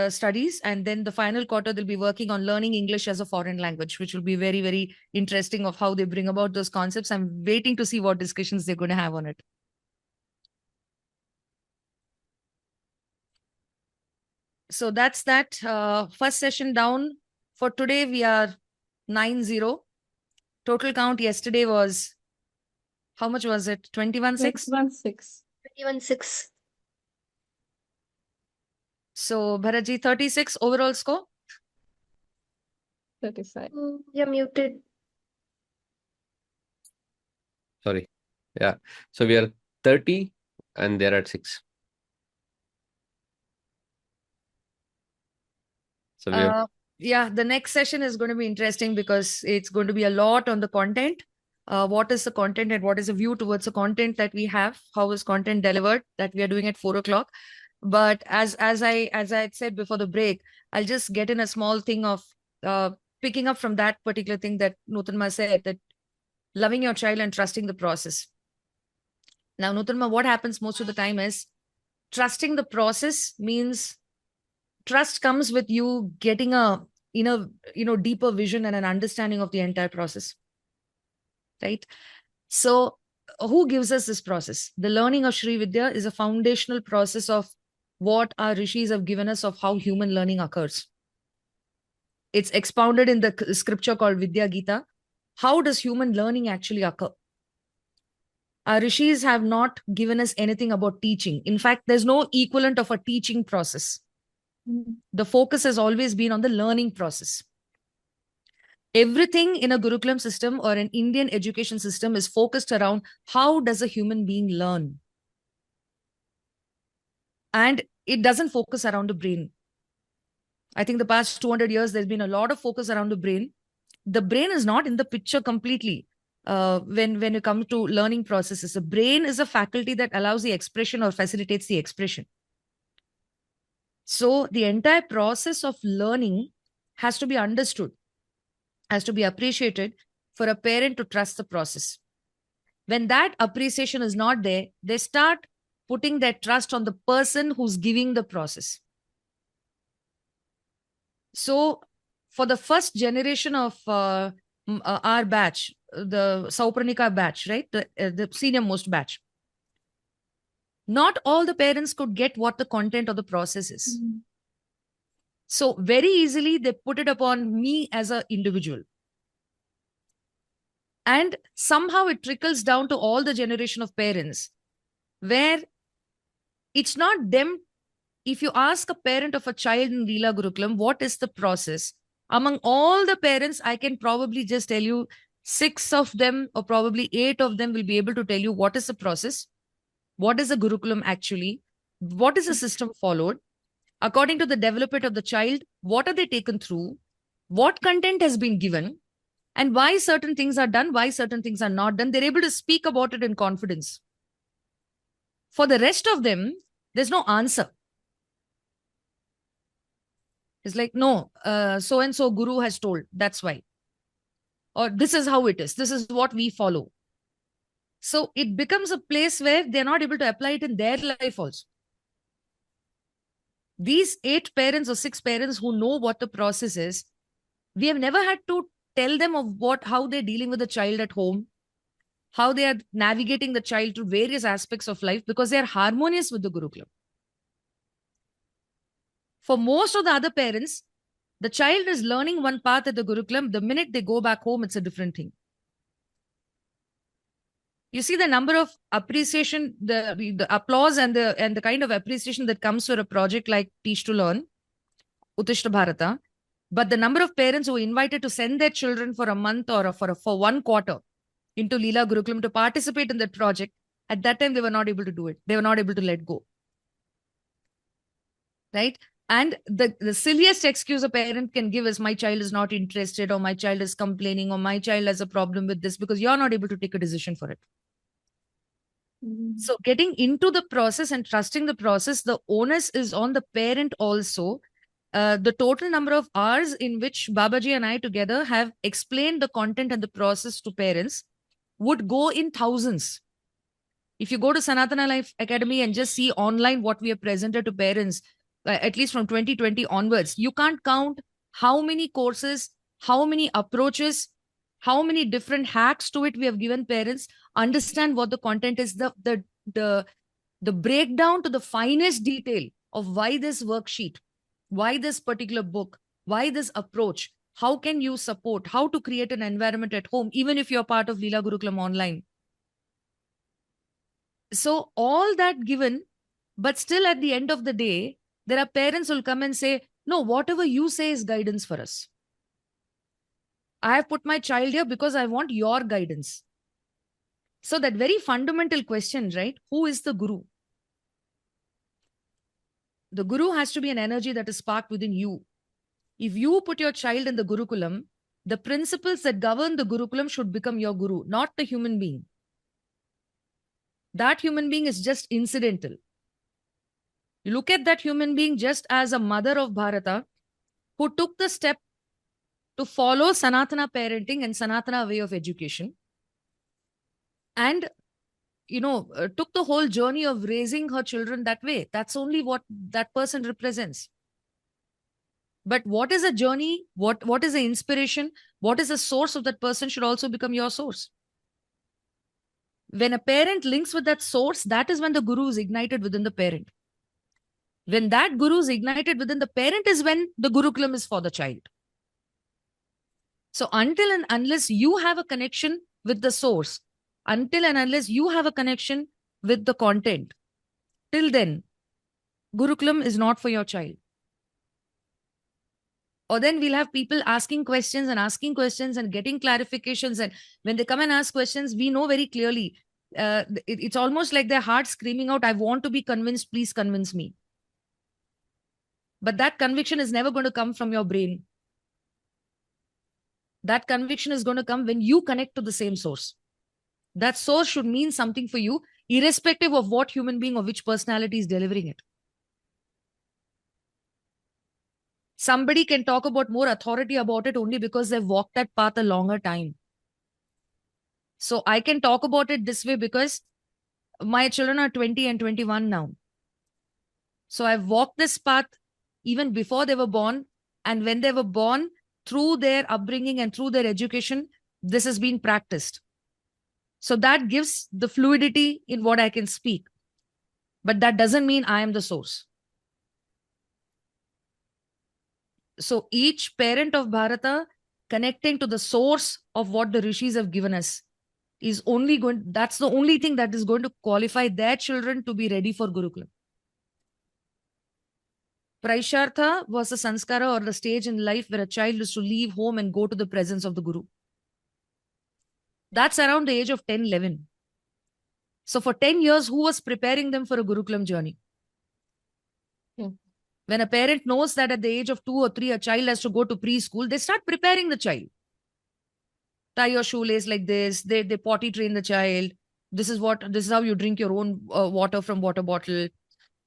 studies. And then the final quarter, they'll be working on learning English as a foreign language, which will be very, very interesting of how they bring about those concepts. I'm waiting to see what discussions they're going to have on it. So that's that. First session down. For today, we are 9-0. Total count yesterday was, how much was it? 21-6? 21-6. 21-6. So Bharatji, 36 overall score? 35. You're muted. Sorry. Yeah. So we are 30 and they're at 6. So we have, yeah, the next session is going to be interesting because it's going to be a lot on the content. What is the content and what is the view towards the content that we have? How is content delivered? That we are doing at 4 o'clock. But as I had said before the break, I'll just get in a small thing of picking up from that particular thing that Nutanma said, that loving your child and trusting the process. Now, Nutanma, what happens most of the time is trusting the process means trust comes with you getting a deeper vision and an understanding of the entire process, right? So who gives us this process? The learning of Sri Vidya is a foundational process of what our rishis have given us of how human learning occurs. It's expounded in the scripture called Vidya Gita. How does human learning actually occur? Our rishis have not given us anything about teaching. In fact, there's no equivalent of a teaching process. The focus has always been on the learning process. Everything in a Gurukulam system or an Indian education system is focused around how does a human being learn? And it doesn't focus around the brain. I think the past 200 years, there's been a lot of focus around the brain. The brain is not in the picture completely when it comes to learning processes. The brain is a faculty that allows the expression or facilitates the expression. So the entire process of learning has to be understood, has to be appreciated for a parent to trust the process. When that appreciation is not there, they start putting their trust on the person who's giving the process. So for the first generation of our batch, the Saupranika batch, right? The senior most batch. Not all the parents could get what the content of the process is. So very easily, they put it upon me as an individual. And somehow it trickles down to all the generation of parents, where it's not them. If you ask a parent of a child in Leela Gurukulam, what is the process? Among all the parents, I can probably just tell you 6 of them or probably 8 of them will be able to tell you what is the process, what is the Gurukulam actually, what is the system followed, according to the development of the child, what are they taken through, what content has been given, and why certain things are done, why certain things are not done. They're able to speak about it in confidence. For the rest of them, there's no answer. It's like, no, so-and-so guru has told, that's why. Or this is how it is. This is what we follow. So it becomes a place where they're not able to apply it in their life also. These 8 parents or 6 parents who know what the process is, we have never had to tell them of how they're dealing with the child at home. how they are navigating the child through various aspects of life because they are harmonious with the Gurukulam. For most of the other parents, the child is learning one path at the Gurukulam. The minute they go back home, it's a different thing. You see the number of appreciation, the applause and the kind of appreciation that comes for a project like Teach to Learn, Uttishta Bharata. But the number of parents who are invited to send their children for a month or for 1 quarter into Leela Gurukulam to participate in that project, at that time, they were not able to do it. They were not able to let go. Right? And the silliest excuse a parent can give is my child is not interested, or my child is complaining, or my child has a problem with this, because you're not able to take a decision for it. So getting into the process and trusting the process, the onus is on the parent also. The total number of hours in which Babaji and I together have explained the content and the process to parents would go in thousands. If you go to Sanatana Life Academy and just see online what we have presented to parents, at least from 2020 onwards, you can't count how many courses, how many approaches, how many different hacks to it we have given parents. Understand what the content is, the breakdown to the finest detail of why this worksheet, why this particular book, why this approach, how can you support, how to create an environment at home, even if you're part of Leela Gurukulam online. So all that given, but still at the end of the day, there are parents who will come and say, no, whatever you say is guidance for us. I have put my child here because I want your guidance. So that very fundamental question, right? Who is the Guru? The Guru has to be an energy that is sparked within you. If you put your child in the Gurukulam, the principles that govern the Gurukulam should become your Guru, not the human being. That human being is just incidental. You look at that human being just as a mother of Bharata who took the step to follow Sanatana parenting and Sanatana way of education, and took the whole journey of raising her children that way. That's only what that person represents. But what is a journey? What is the inspiration? What is the source of that person should also become your source. When a parent links with that source, that is when the Guru is ignited within the parent. When that Guru is ignited within the parent is when the Gurukulam is for the child. So until and unless you have a connection with the source, until and unless you have a connection with the content, till then, Gurukulam is not for your child. Or then we'll have people asking questions and getting clarifications. And when they come and ask questions, we know very clearly, it's almost like their heart screaming out, I want to be convinced, please convince me. But that conviction is never going to come from your brain. That conviction is going to come when you connect to the same source. That source should mean something for you, irrespective of what human being or which personality is delivering it. Somebody can talk about more authority about it only because they've walked that path a longer time. So I can talk about it this way because my children are 20 and 21 now. So I've walked this path even before they were born. And when they were born, through their upbringing and through their education, this has been practiced. So that gives the fluidity in what I can speak. But that doesn't mean I am the source. So each parent of Bharata connecting to the source of what the rishis have given us is only going, that's the only thing that is going to qualify their children to be ready for Gurukulam. Praishartha was the sanskara or the stage in life where a child is to leave home and go to the presence of the Guru. That's around the age of 10, 11. So for 10 years, who was preparing them for a Gurukulam journey? When a parent knows that at the age of 2 or 3, a child has to go to preschool, they start preparing the child. Tie your shoelace like this. They potty train the child. This is how you drink your own water from water bottle.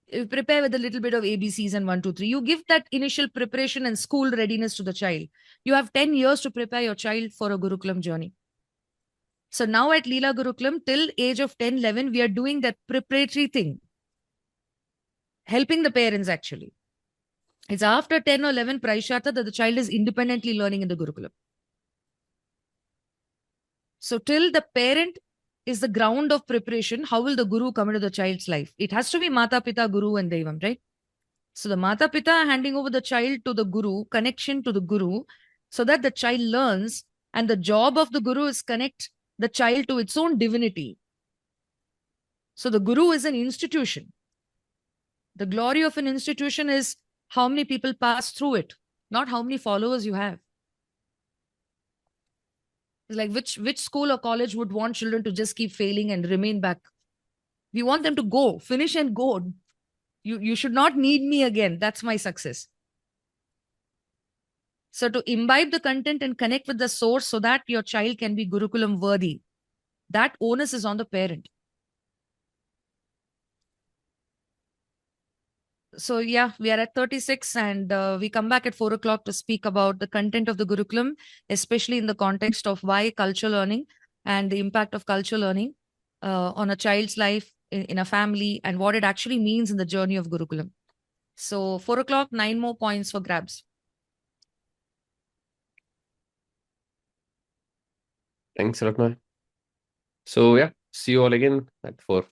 You prepare with a little bit of ABCs and 1, 2, 3. You give that initial preparation and school readiness to the child. You have 10 years to prepare your child for a Gurukulam journey. So now at Leela Gurukulam, till age of 10, 11, we are doing that preparatory thing. Helping the parents actually. It's after 10 or 11 Praishartha that the child is independently learning in the Gurukulam. So till the parent is the ground of preparation. How will the Guru come into the child's life? It has to be Mata, Pita, Guru, and Devam, right? So the Mata, Pita handing over the child to the Guru, connection to the Guru, so that the child learns, and the job of the Guru is connect the child to its own divinity. So the Guru is an institution. The glory of an institution is how many people pass through it, not how many followers you have. It's like which school or college would want children to just keep failing and remain back? We want them to go, finish and go. You should not need me again. That's my success. So to imbibe the content and connect with the source so that your child can be Gurukulam worthy, that onus is on the parent. So yeah, we are at 36 and we come back at 4 o'clock to speak about the content of the Gurukulam, especially in the context of why culture learning and the impact of culture learning on a child's life, in a family, and what it actually means in the journey of Gurukulam. So 4 o'clock, 9 more points for grabs. Thanks a lot, man. So yeah, see you all again at 4.